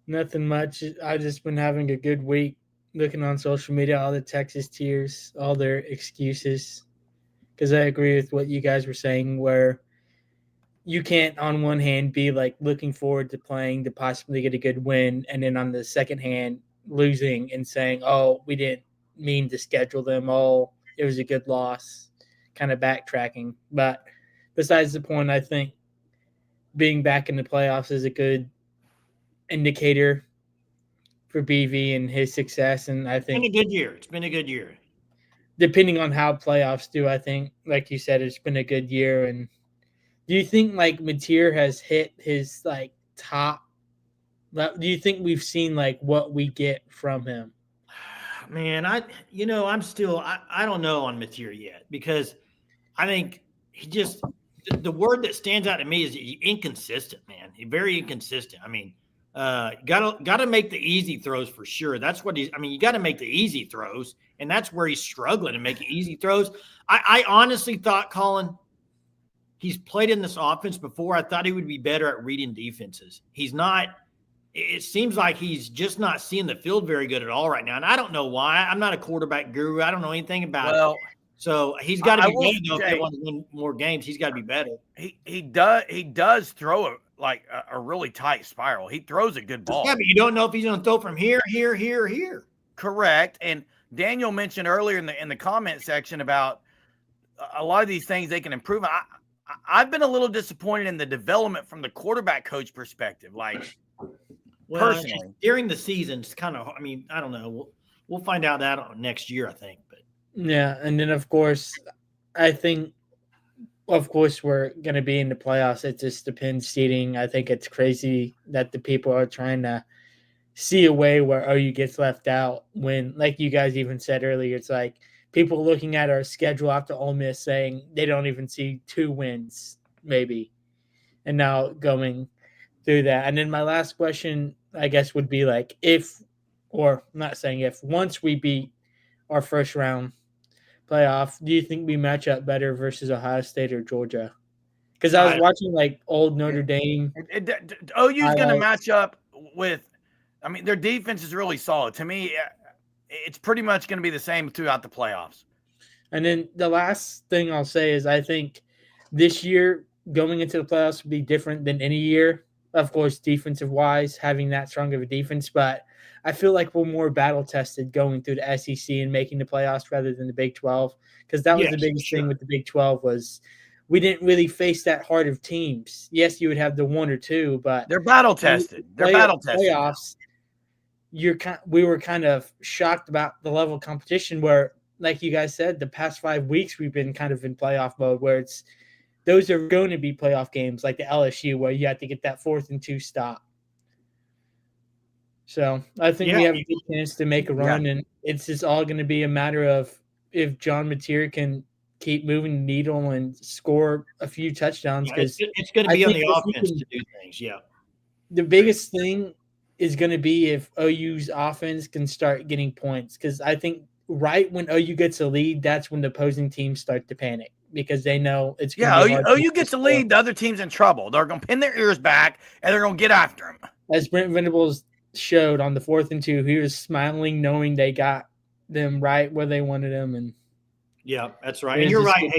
Nothing much. I've just been having a good week looking on social media, all the Texas tears, all their excuses. Because I agree with what you guys were saying, where you can't, on one hand, be like looking forward to playing to possibly get a good win, and then on the second hand, losing and saying, oh, we didn't mean to schedule them. Oh, it was a good loss, kind of backtracking. But besides the point, I think being back in the playoffs is a good indicator for BV and his success. And I think it's been a good year. Depending on how playoffs do, I think, like you said, it's been a good year. And do you think like Mateer has hit his like top? Do you think we've seen like what we get from him? Man, I don't know on Mateer yet, because I think he just the word that stands out to me is inconsistent, man. He's very inconsistent. I mean, gotta make the easy throws for sure. That's what you got to make the easy throws, and that's where he's struggling to make easy throws. I honestly thought, Colin, he's played in this offense before. I thought he would be better at reading defenses. He's not it seems like he's just not seeing the field very good at all right now. And I don't know why. I'm not a quarterback guru. I don't know anything about it. So he's got to be better, though. If they want to win more games, he's got to be better. He does throw a really tight spiral. He throws a good ball. Yeah, but you don't know if he's going to throw from here, here, here, or here. Correct. And Daniel mentioned earlier in the comment section about a lot of these things they can improve. I've been a little disappointed in the development from the quarterback coach perspective. Like, personally, during the season, it's kind of. I mean, I don't know. We'll find out that next year, I think. But yeah, and then of course, I think, of course, we're going to be in the playoffs. It just depends seeding. I think it's crazy that the people are trying to see a way where OU gets left out when, like you guys even said earlier, it's like people looking at our schedule after Ole Miss saying they don't even see 2 wins, maybe, and now going through that. And then my last question, I guess, would be like once we beat our first round playoff, do you think we match up better versus Ohio State or Georgia? Because I was watching like old Notre Dame. OU's going to match up with, I mean, their defense is really solid. To me, it's pretty much going to be the same throughout the playoffs. And then the last thing I'll say is I think this year going into the playoffs would be different than any year. Of course, defensive-wise, having that strong of a defense. But I feel like we're more battle-tested going through the SEC and making the playoffs rather than the Big 12. Because that was the biggest thing with the Big 12 was we didn't really face that hard of teams. Yes, you would have the 1 or 2, but they're battle-tested. Playoffs. We were kind of shocked about the level of competition where, like you guys said, the past 5 weeks we've been kind of in playoff mode where those are going to be playoff games like the LSU where you have to get that 4th and 2 stop. So I think we have a good chance to make a run, and it's just all going to be a matter of if John Mateer can keep moving the needle and score a few touchdowns. Because it's going to be on the offense to do things, The biggest thing is going to be if OU's offense can start getting points, because I think right when OU gets a lead, that's when the opposing teams start to panic because they know it's going to be OU gets a lead, the other team's in trouble. They're going to pin their ears back and they're going to get after him. As Brent Venables showed on the 4th and 2, he was smiling knowing they got them right where they wanted them. And yeah, that's right. And you're right.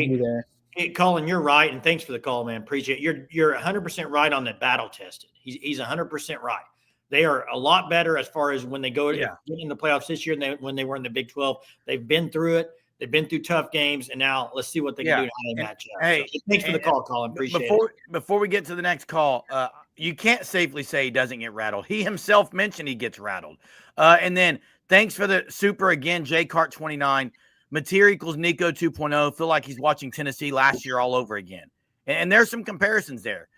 Hey, Colin, you're right. And thanks for the call, man. Appreciate it. You're 100% right on the battle tested. He's 100% right. They are a lot better as far as when they go get in the playoffs this year than when they were in the Big 12. They've been through it. They've been through tough games, and now let's see what they can do to match up. Hey, so thanks for the call, Colin. Appreciate it. Before we get to the next call, you can't safely say he doesn't get rattled. He himself mentioned he gets rattled. And then thanks for the super again, JCart29. Mateer equals Nico 2.0. Feel like he's watching Tennessee last year all over again. And there's some comparisons there.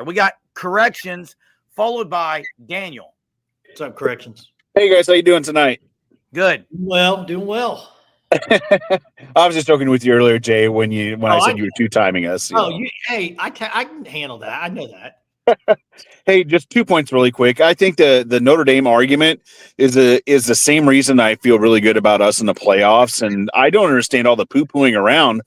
We got corrections followed by Daniel. What's up, corrections? Hey guys, how you doing tonight? Good. Doing well. I was just joking with you earlier, Jay, when I said you were two-timing us. I can handle that. I know that. Hey, just 2 points really quick. I think the Notre Dame argument is the same reason I feel really good about us in the playoffs, and I don't understand all the poo-pooing around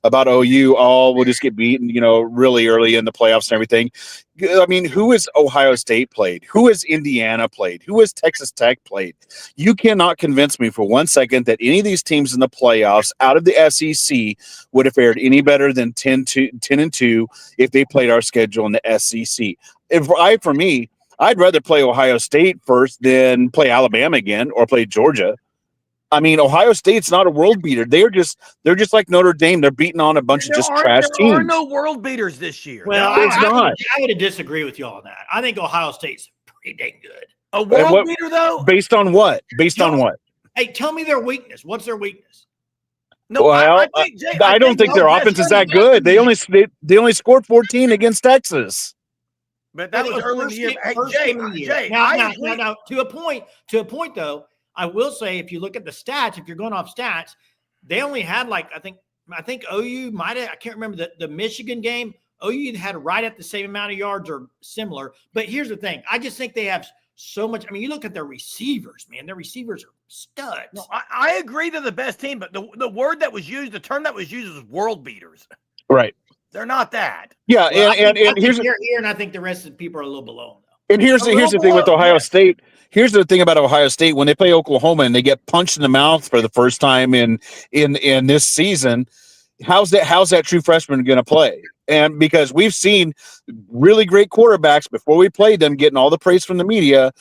about OU. We'll just get beaten, really early in the playoffs and everything. I mean, who has Ohio State played? Who has Indiana played? Who has Texas Tech played? You cannot convince me for 1 second that any of these teams in the playoffs out of the SEC would have fared any better than 10-2 if they played our schedule in the SEC. For me, I'd rather play Ohio State first than play Alabama again or play Georgia. I mean, Ohio State's not a world beater. They're just like Notre Dame. They're beating on a bunch of trash teams. There are no world beaters this year. Well, I would disagree with you on that. I think Ohio State's pretty dang good. A world beater, though? Based on what? On what? Hey, tell me their weakness. What's their weakness? No, I don't think their offense is that good. They only scored 14 against Texas. But that was early in the year. Jay, now, to a point, though, I will say if you look at the stats, if you're going off stats, they only had I think OU might have, I can't remember the Michigan game. OU had right at the same amount of yards or similar. But here's the thing. I just think they have so much. I mean, you look at their receivers, man. Their receivers are studs. No, I agree to the best team, but the word that was used, the term that was used was world beaters. Right. They're not that. Yeah, and here's here, and I think the rest of the people are a little below them. And here's the thing with Ohio State. Here's the thing about Ohio State: when they play Oklahoma and they get punched in the mouth for the first time in this season, how's that true freshman going to play? And because we've seen really great quarterbacks before we played them getting all the praise from the media,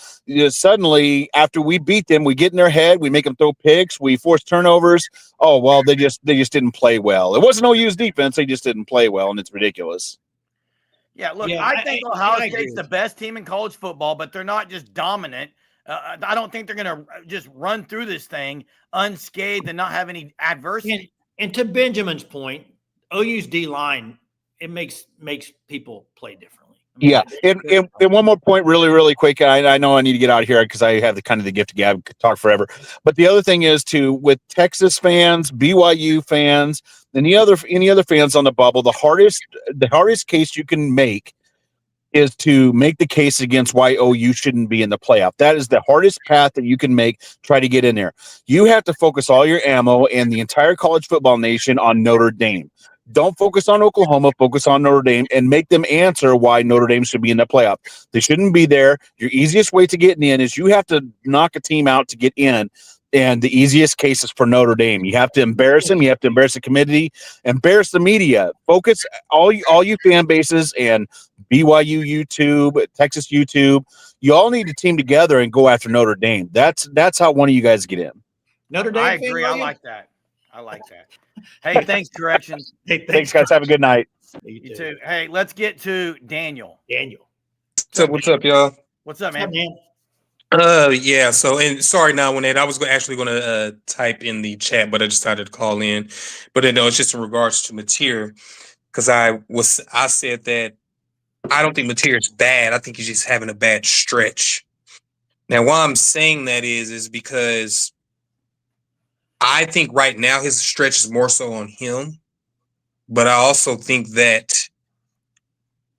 suddenly after we beat them, we get in their head, we make them throw picks, we force turnovers. Oh well, they just didn't play well. It wasn't OU's defense; they just didn't play well, and it's ridiculous. Yeah, look, I think Ohio State's the best team in college football, but they're not just dominant. I don't think they're going to just run through this thing unscathed and not have any adversity. And to Benjamin's point, OU's D-line, it makes people play differently. I mean, and one more point really, really quick. I know I need to get out of here because I have the gift of gab, could talk forever. But the other thing is with Texas fans, BYU fans, and any other fans on the bubble, the hardest case you can make is to make the case against why OU shouldn't be in the playoff. That is the hardest path that you can make, try to get in there. You have to focus all your ammo and the entire college football nation on Notre Dame. Don't focus on Oklahoma, focus on Notre Dame, and make them answer why Notre Dame should be in the playoff. They shouldn't be there. Your easiest way to get in is you have to knock a team out to get in. And the easiest case is for Notre Dame. You have to embarrass them. You have to embarrass the committee, embarrass the media. Focus all you fan bases and BYU YouTube, Texas YouTube. You all need to team together and go after Notre Dame. That's how one of you guys get in. Notre Dame. I agree. I like that. Hey, thanks, Correction. Hey, thanks, guys. Have a good night. You too. Hey, let's get to Daniel. What's up, y'all? What's up, man? Yeah. So, and sorry, now when I was actually going to type in the chat, but I decided to call in. But no, it's just in regards to Mateer, because I said that I don't think Mateer is bad. I think he's just having a bad stretch. Now, why I'm saying that is because I think right now his stretch is more so on him, but I also think that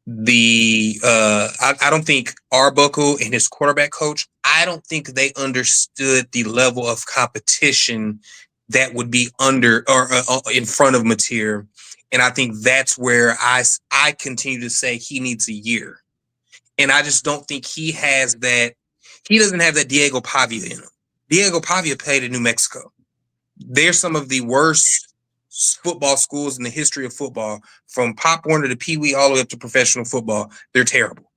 I don't think Arbuckle and his quarterback coach, I don't think they understood the level of competition that would be under or in front of Mateer. And I think that's where I continue to say he needs a year. And I just don't think he has that. He doesn't have that Diego Pavia in him. Diego Pavia played in New Mexico. They're some of the worst football schools in the history of football, from Pop Warner to Pee Wee all the way up to professional football. They're terrible.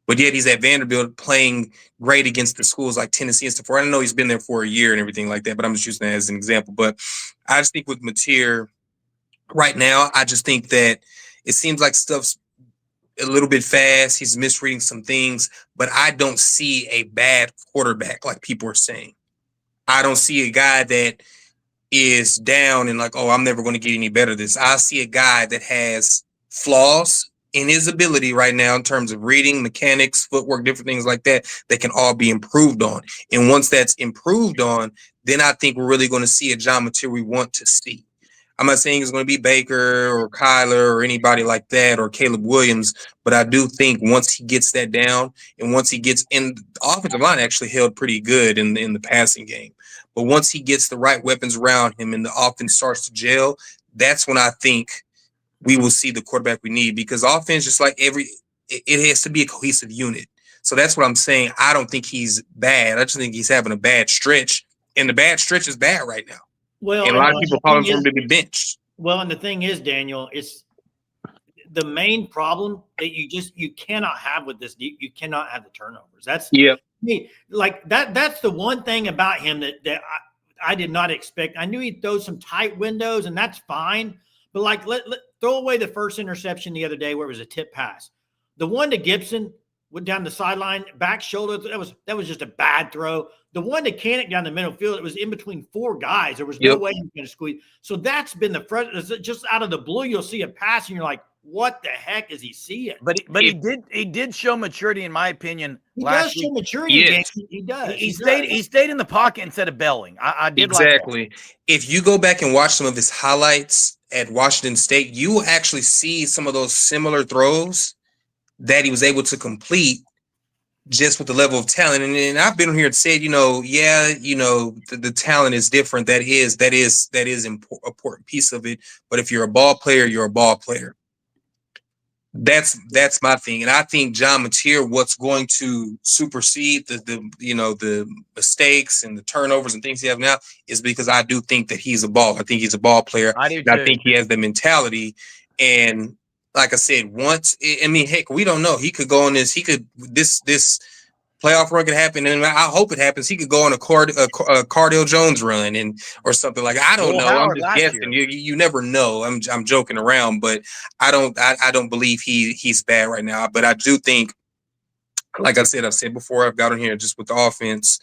But yet he's at Vanderbilt playing great against the schools like Tennessee and stuff. I don't know he's been there for a year and everything like that, but I'm just using that as an example. But I just think with Mateer right now, I just think that it seems like stuff's a little bit fast. He's misreading some things, but I don't see a bad quarterback like people are saying. I don't see a guy that is down and like, oh, I'm never going to get any better at this. I see a guy that has flaws in his ability right now in terms of reading, mechanics, footwork, different things like that can all be improved on. And once that's improved on, then I think we're really going to see a John Mateer we want to see. I'm not saying it's going to be Baker or Kyler or anybody like that or Caleb Williams, but I do think once he gets that down and once he gets in, the offensive line actually held pretty good in the passing game. But once he gets the right weapons around him and the offense starts to gel, that's when I think we will see the quarterback we need, because offense, just like it has to be a cohesive unit. So that's what I'm saying. I don't think he's bad. I just think he's having a bad stretch, and the bad stretch is bad right now. Well, and a lot of people calling for him to be benched. Well, and the thing is, Daniel, it's the main problem that you cannot have with this. You cannot have the turnovers. That's me. Like that's the one thing about him that I did not expect. I knew he'd throw some tight windows, and that's fine. But like, let throw away the first interception the other day where it was a tip pass. The one to Gibson went down the sideline, back shoulder. That was just a bad throw. The one to Canick down the middle field, it was in between four guys. There was no way he was going to squeeze. So that's been the front. Just out of the blue, you'll see a pass, and you're like, what the heck is he seeing? But he did show maturity, in my opinion. He does show maturity. Yes. He does. He stayed in the pocket instead of belling. I did exactly. Like that. If you go back and watch some of his highlights at Washington State, you will actually see some of those similar throws that he was able to complete just with the level of talent. And I've been here and said, the talent is different. That is an important piece of it. But if you're a ball player, you're a ball player. That's my thing, and I think John Mateer, what's going to supersede the mistakes and the turnovers and things he have now is because I do think that he's a ball. I think he's a ball player. I do And I too. think he has the mentality. And like I said, heck, we don't know. He could go on this. This playoff run could happen, and I hope it happens. He could go on a Cardale Jones run or something like. I don't Will know. I'm Howard just last guessing. year. You never know. I'm joking around, but I don't believe he's bad right now. But I do think, like I've said before, I've got on here just with the offense.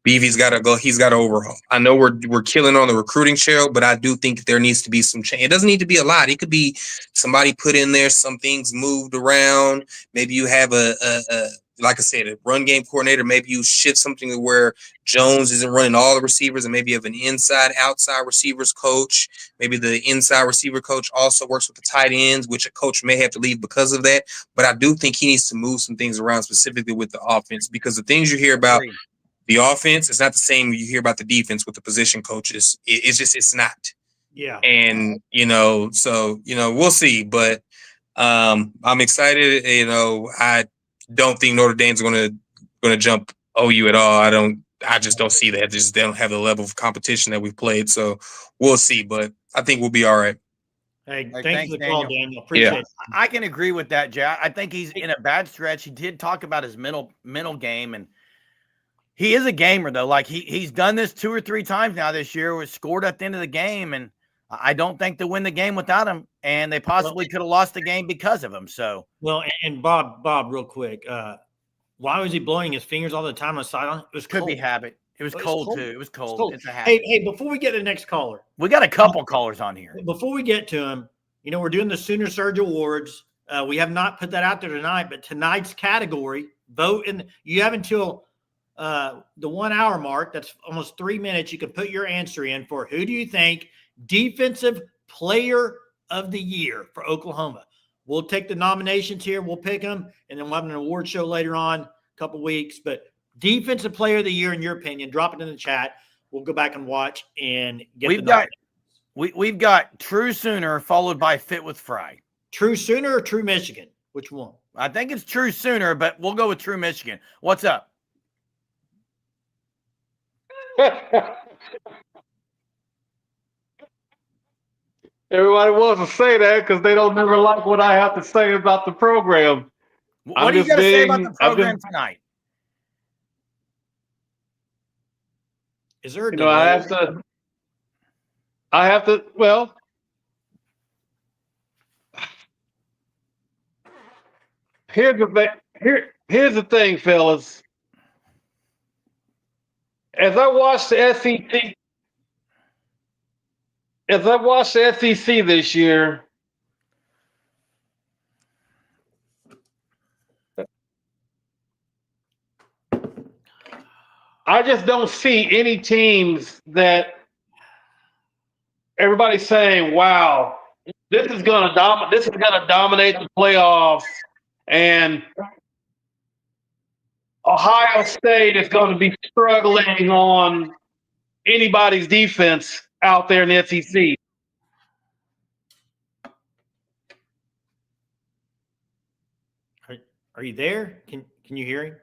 BV's got to go. He's got to overhaul. I know we're killing on the recruiting trail, but I do think there needs to be some change. It doesn't need to be a lot. It could be somebody put in there, some things moved around. Maybe you have like I said, a run game coordinator. Maybe you shift something to where Jones isn't running all the receivers, and maybe you have an inside-outside receivers coach. Maybe the inside receiver coach also works with the tight ends, which a coach may have to leave because of that. But I do think he needs to move some things around, specifically with the offense, because the things you hear about the offense is not the same you hear about the defense with the position coaches. It's not. Yeah. And, so, we'll see. But I'm excited. I don't think Notre Dame's going to jump OU at all. I just don't see that. They don't have the level of competition that we've played. So we'll see. But I think we'll be all right. Hey, Hey, thanks for the call, Daniel. Daniel. Appreciate it. I can agree with that, Jay. I think he's in a bad stretch. He did talk about his mental game, and he is a gamer, though. Like he's done this 2 or 3 times now this year, was scored at the end of the game, and I don't think they win the game without him, and they possibly could have lost the game because of him. So, well, and Bob, real quick, why was he blowing his fingers all the time on the sideline? It was could cold. be habit. It was cold too. It was cold. It's a habit. Hey, before we get to the next caller, we got a couple callers on here. Before we get to him, we're doing the Sooner Surge Awards. We have not put that out there tonight, but tonight's category, vote, and you have until the 1 hour mark. That's almost 3 minutes. You can put your answer in for who do you think Defensive Player of the Year for Oklahoma. We'll take the nominations here. We'll pick them, and then we'll have an award show later on, a couple weeks. But Defensive Player of the Year, in your opinion, drop it in the chat. We'll go back and watch and get. We've got True Sooner followed by Fit with Fry. True Sooner or True Michigan? Which one? I think it's True Sooner, but we'll go with True Michigan. What's up? Everybody wants to say that because they don't never like what I have to say about the program. What do you got to say about the program tonight? Is there a delay? I have to, well, here's the thing, fellas. As I watched the SEC this year, I just don't see any teams that everybody's saying, "Wow, this is gonna dominate the playoffs," and Ohio State is going to be struggling on anybody's defense out there in the SEC. Are you there? Can you hear him?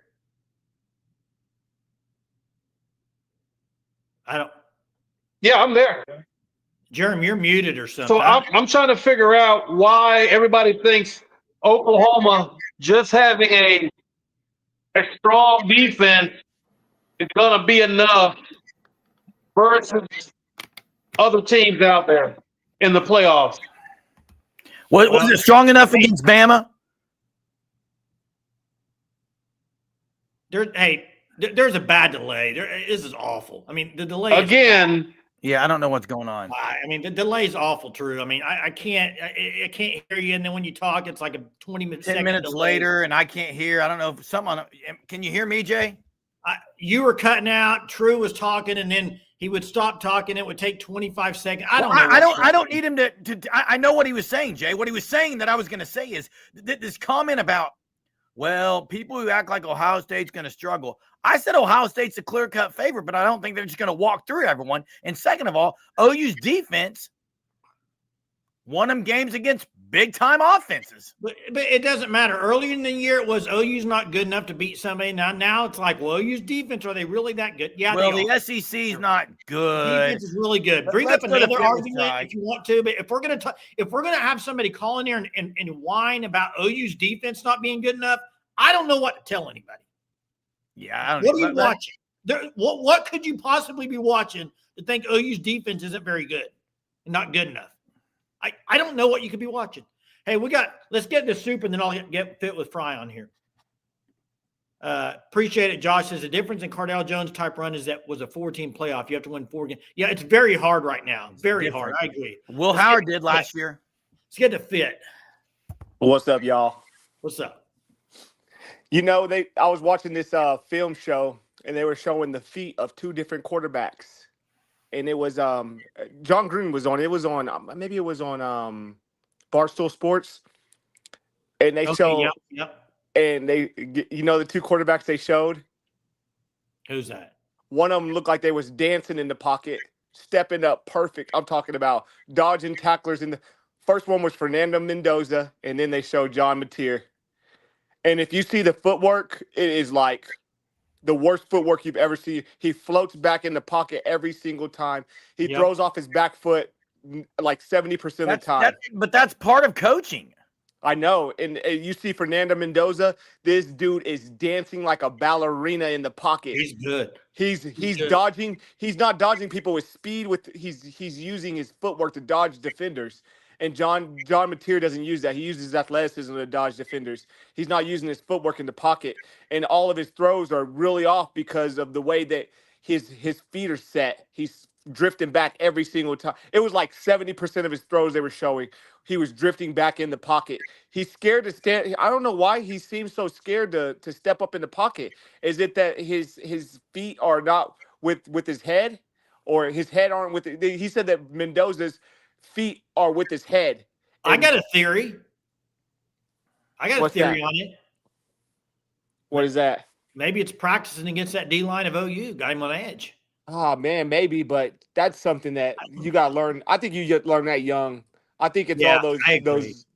I don't. Yeah, I'm there. Jeremy, you're muted or something. So I'm trying to figure out why everybody thinks Oklahoma just having a strong defense is going to be enough versus other teams out there in the playoffs. Was it strong enough against Bama? There's a bad delay. This is awful. I mean, the delay again. Yeah, I don't know what's going on. I mean, the delay is awful, True. I mean, I can't hear you, and then when you talk, it's like a 20 minutes. 10 minutes later, and I can't hear. I don't know if something. Can you hear me, Jay? You were cutting out. True was talking, and then he would stop talking. It would take 25 seconds. I don't know. I don't need him to. I know what he was saying, Jay. What he was saying that I was going to say is this comment about, well, people who act like Ohio State's going to struggle. I said Ohio State's a clear-cut favorite, but I don't think they're just going to walk through everyone. And second of all, OU's defense won them games against big time offenses. But it doesn't matter. Earlier in the year, it was OU's not good enough to beat somebody. Now it's like, well, OU's defense, are they really that good? Yeah, Well, they the are. SEC is not good. Defense is really good. Bring Let's up go to another Philly argument side. if you want to, but if we're gonna have somebody call in here and whine about OU's defense not being good enough, I don't know what to tell anybody. Yeah, I don't What are know. you watching? What could you possibly be watching to think OU's defense isn't very good and not good enough? I don't know what you could be watching. Hey, let's get into soup and then I'll get fit with Fry on here. Appreciate it. Josh says the difference in Cardale Jones type run is that was a 4-team playoff. You have to win 4 games. Yeah, it's very hard right now. Very hard. I agree. Will Howard did last year. Let's get to fit. What's up, y'all? What's up? You know, I was watching this film show and they were showing the feet of 2 different quarterbacks. And it was John Gruden was on. It was on maybe it was on Barstool Sports. And they showed Yep. and the 2 quarterbacks they showed. Who's that? One of them looked like they was dancing in the pocket, stepping up perfect. I'm talking about dodging tacklers. The first one was Fernando Mendoza, and then they showed John Mateer. And if you see the footwork, it is like the worst footwork you've ever seen. He floats back in the pocket every single time. He throws off his back foot like 70% of the time. But that's part of coaching. I know. And you see Fernando Mendoza, this dude is dancing like a ballerina in the pocket. He's good. He's good. dodging. He's not dodging people with speed. He's using his footwork to dodge defenders. And John Mateer doesn't use that. He uses his athleticism to dodge defenders. He's not using his footwork in the pocket. And all of his throws are really off because of the way that his feet are set. He's drifting back every single time. It was like 70% of his throws they were showing. He was drifting back in the pocket. He's scared to stand. I don't know why he seems so scared to step up in the pocket. Is it that his feet are not with his head, or his head aren't with it? He said that Mendoza's feet are with his head. I got a theory. What's that? On it. What is that? Maybe it's practicing against that D line of OU. Got him on edge. Oh man, maybe, but that's something that you gotta learn. I think you get learn that young. I think it's all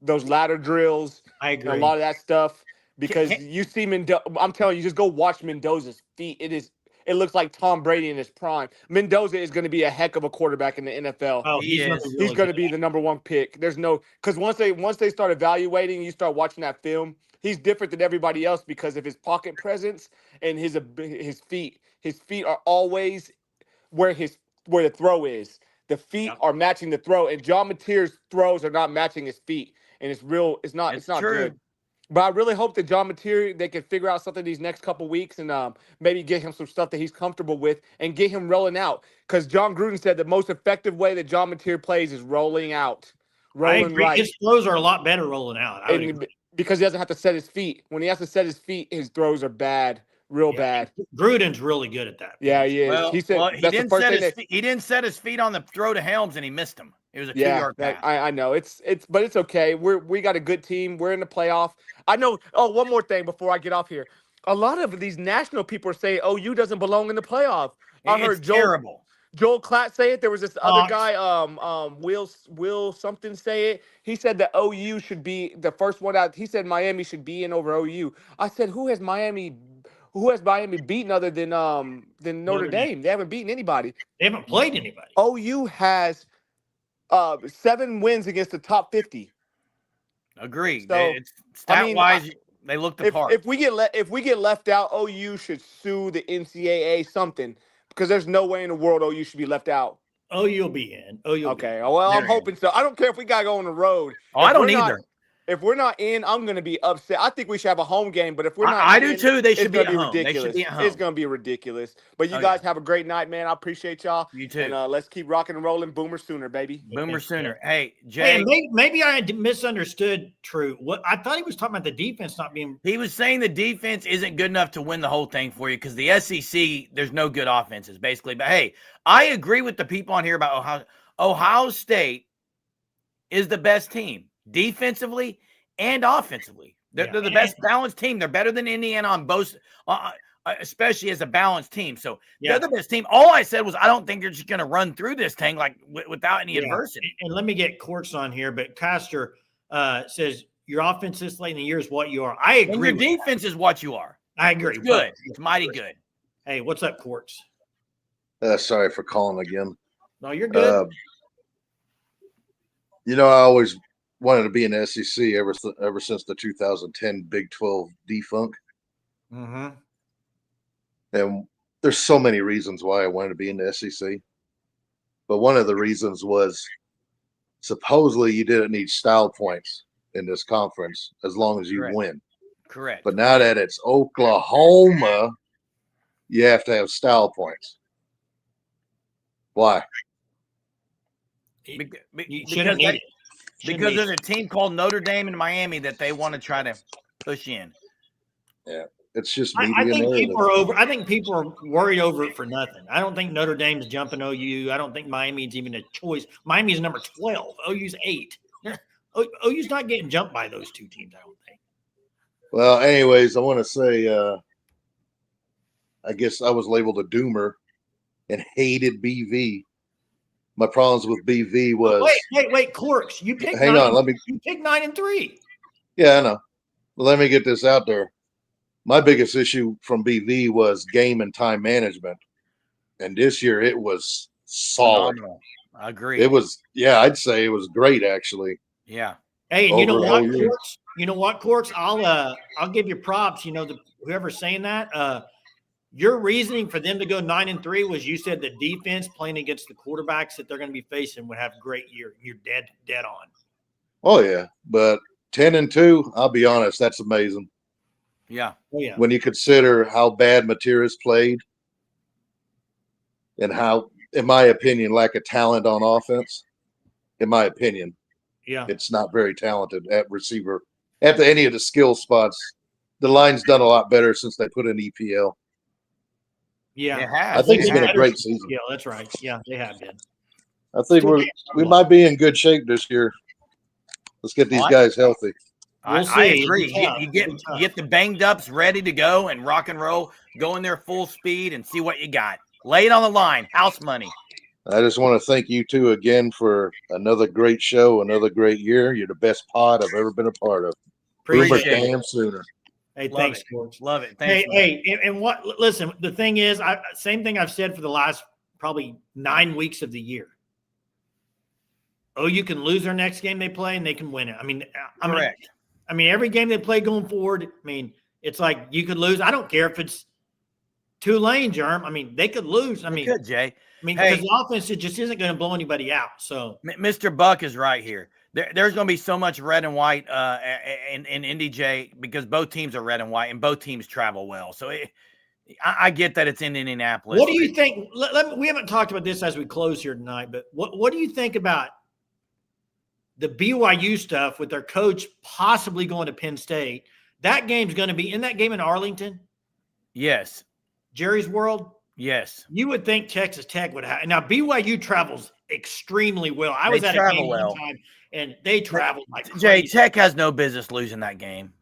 those ladder drills. I agree. And a lot of that stuff because you see Mendoza. I'm telling you, just go watch Mendoza's feet. It looks like Tom Brady in his prime. Mendoza is going to be a heck of a quarterback in the NFL. Oh, he's going to be the number 1 pick. There's no because once they start evaluating, you start watching that film. He's different than everybody else because of his pocket presence and his feet. His feet are always where the throw is. The feet are matching the throw, and John Mateer's throws are not matching his feet, and it's not true. good. But I really hope that John Mateer, they can figure out something these next couple weeks and maybe get him some stuff that he's comfortable with and get him rolling out. Because John Gruden said the most effective way that John Mateer plays is rolling out, I agree. right. His throws are a lot better rolling out. Because he doesn't have to set his feet. When he has to set his feet, his throws are bad, bad. Gruden's really good at that. Yeah, he is. Well, he said he didn't set his feet on the throw to Helms, and he missed him. It was a 2-yard pass. I know. But it's okay. We got a good team. We're in the playoff. I know. Oh, one more thing before I get off here. A lot of these national people are saying OU doesn't belong in the playoff. I heard Joel Klatt say it. There was this other guy, Will something say it. He said that OU should be the first one out. He said Miami should be in over OU. I said, who has Miami beaten other than Notre Dame? They haven't beaten anybody. They haven't played anybody. OU has 7 wins against the top 50. Agreed. So, Stat-wise, they look the part. If we get left out, OU should sue the NCAA something because there's no way in the world OU should be left out. OU will be in. Okay. Well, I'm hoping so. I don't care if we got to go on the road. I don't either. If we're not in, I'm going to be upset. I think we should have a home game, but if we're not I do too. They should be at home. Ridiculous. They should be at home. It's going to be ridiculous. But you guys have a great night, man. I appreciate y'all. You too. And let's keep rocking and rolling. Boomer Sooner, baby. Boomer Sooner. Hey, Jay. Hey, maybe I misunderstood True. What I thought he was talking about the defense not being. He was saying the defense isn't good enough to win the whole thing for you because the SEC, there's no good offenses, basically. But hey, I agree with the people on here about Ohio State is the best team defensively and offensively. They're the best balanced team. They're better than Indiana on both, especially as a balanced team. So they're the best team. All I said was I don't think they're just going to run through this thing like without any adversity. And let me get Corks on here, but Castor, says your offense this late in the year is what you are. I agree. And your defense is what you are. I agree. It's good. It's mighty good. Hey, what's up, Quartz? Sorry for calling again. No, you're good. I always wanted to be in the SEC ever since the 2010 Big 12 defunct. Mm-hmm. And there's so many reasons why I wanted to be in the SEC. But one of the reasons was supposedly you didn't need style points in this conference as long as you win. Correct. But now that it's Oklahoma, you have to have style points. Why? Because there's a team called Notre Dame and Miami that they want to try to push in. Yeah, it's just media. I think people are over. I think people are worried over it for nothing. I don't think Notre Dame's jumping OU. I don't think Miami's even a choice. Miami's number 12. OU's 8. OU's not getting jumped by those two teams, I don't think. Well, anyways, I want to say, I guess I was labeled a doomer and hated BV. My problems with BV was wait, Corks. You picked hang on, you picked 9-3. Yeah, I know. Let me get this out there. My biggest issue from BV was game and time management. And this year it was solid. Phenomenal. I agree. It was, I'd say it was great actually. Yeah. Hey, and you know what, Corks? I'll give you props. Whoever's saying that. Your reasoning for them to go 9-3 was you said the defense playing against the quarterbacks that they're going to be facing would have a great year. You're dead on. Oh yeah, but 10-2, I'll be honest, that's amazing. Yeah. Oh yeah. When you consider how bad Matera's played and how, in my opinion, lack of talent on offense. In my opinion, it's not very talented at receiver. At any of the skill spots, the line's done a lot better since they put in EPL. Yeah, it has. I think it's been a great season. Yeah, that's right. Yeah, they have been. I think we might be in good shape this year. Let's get these guys healthy. I agree. You get the banged ups ready to go and rock and roll, go in there full speed and see what you got. Lay it on the line. House money. I just want to thank you two again for another great show, another great year. You're the best pod I've ever been a part of. Appreciate it. Damn sooner. Hey, thanks, George. Love it. Thanks. Hey, and listen, the thing is, same thing I've said for the last probably 9 weeks of the year. You can lose their next game they play and they can win it. Correct. I mean, every game they play going forward, it's like you could lose. I don't care if it's Tulane, Germ. They could lose. They could, Jay. Because the offense just isn't going to blow anybody out. So Mr. Buck is right here. There's going to be so much red and white in Indy, Jay, because both teams are red and white and both teams travel well. So I get that it's in Indianapolis. What do you think? We haven't talked about this as we close here tonight, but what do you think about the BYU stuff with their coach possibly going to Penn State? That game's going to be in that game in Arlington. Yes. Jerry's World. Yes. You would think Texas Tech would have. Now BYU travels extremely well. I was at a game one time and they traveled like crazy. Jay, Tech has no business losing that game.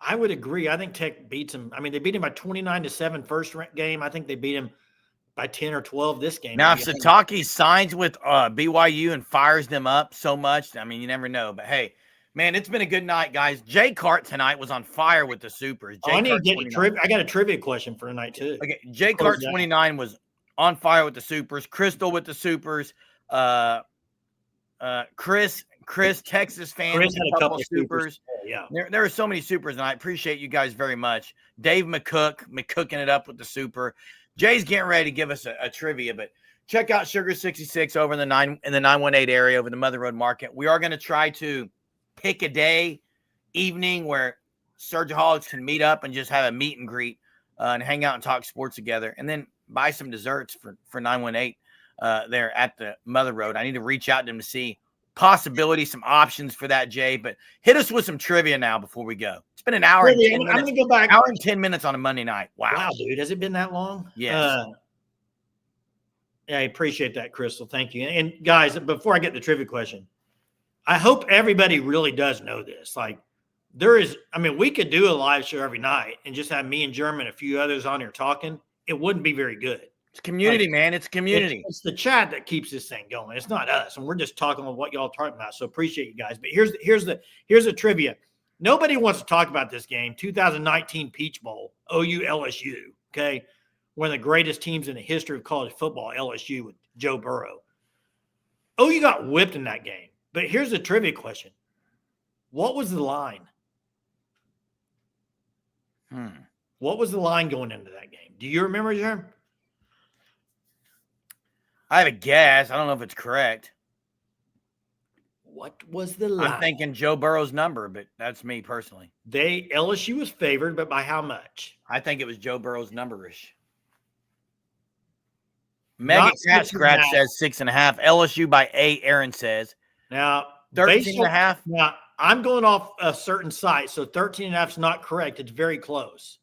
I would agree. I think Tech beats them. They beat him by 29-7 first game. I think they beat him by 10 or 12 this game. Now, if Satake signs with BYU and fires them up so much, you never know. But, hey, man, it's been a good night, guys. Jay Cart tonight was on fire with the Supers. I need to get I got a trivia question for tonight, too. Okay, Jay Cart 29 was on fire with the Supers. Crystal with the Supers. Chris, Texas fan, Chris had a couple of Supers. Yeah, there are so many Supers, and I appreciate you guys very much. Dave McCooking it up with the Super. Jay's getting ready to give us a trivia, but check out Sugar 66 over in the 918 area over the Mother Road Market. We are going to try to pick a day, evening where Surgeaholics can meet up and just have a meet and greet and hang out and talk sports together, and then buy some desserts for 918 there at the Mother Road. I need to reach out to them to see possibilities, some options for that, Jay. But hit us with some trivia now before we go. It's been an hour and 10 minutes. I'm going to go back. Hour and 10 minutes on a Monday night. Wow, dude. Has it been that long? Yes. Yeah, I appreciate that, Crystal. Thank you. And guys, before I get the trivia question, I hope everybody really does know this. We could do a live show every night and just have me and German and a few others on here talking. It wouldn't be very good. It's community, man. It's community. It's the chat that keeps this thing going. It's not us, and we're just talking about what y'all are talking about. So appreciate you guys. But here's the trivia. Nobody wants to talk about this game. 2019 Peach Bowl, OU LSU. Okay, one of the greatest teams in the history of college football, LSU with Joe Burrow. OU got whipped in that game. But here's the trivia question: what was the line? What was the line going into that game? Do you remember, Jerm? I have a guess. I don't know if it's correct. What was the line? I'm thinking Joe Burrow's number, but that's me personally. LSU was favored, but by how much? I think it was Joe Burrow's number-ish. Mega Cat Scratch says 6.5. LSU by 8, Aaron says. Now, 13.5. Now, I'm going off a certain site, so 13.5 is not correct. It's very close.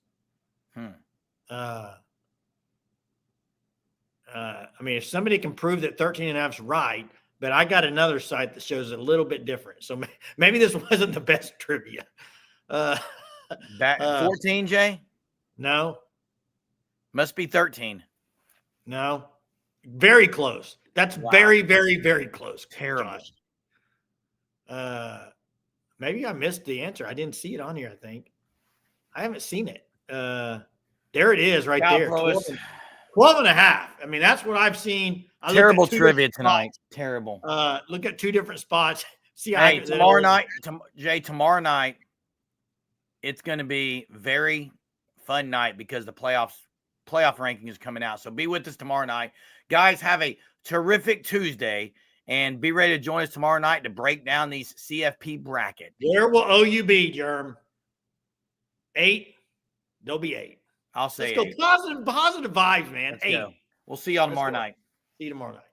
I mean, if somebody can prove that 13.5 is right, but I got another site that shows a little bit different. So maybe this wasn't the best trivia. 14, Jay? No. Must be 13. No. Very close. That's very, very, very close. Terrible. Maybe I missed the answer. I didn't see it on here, I think. I haven't seen it. There it is right there. 12.5. I mean, that's what I've seen. Terrible trivia tonight. Terrible. Look at two different spots. See, hey, tomorrow night, Jay, tomorrow night, it's going to be very fun night because the playoff ranking is coming out. So be with us tomorrow night. Guys, have a terrific Tuesday and be ready to join us tomorrow night to break down these CFP bracket. Where will OU be, Jerm? 8? They'll be 8. I'll say Let's go. Positive vibes, man. Let's 8. Go. We'll see y'all tomorrow night. See you tomorrow night.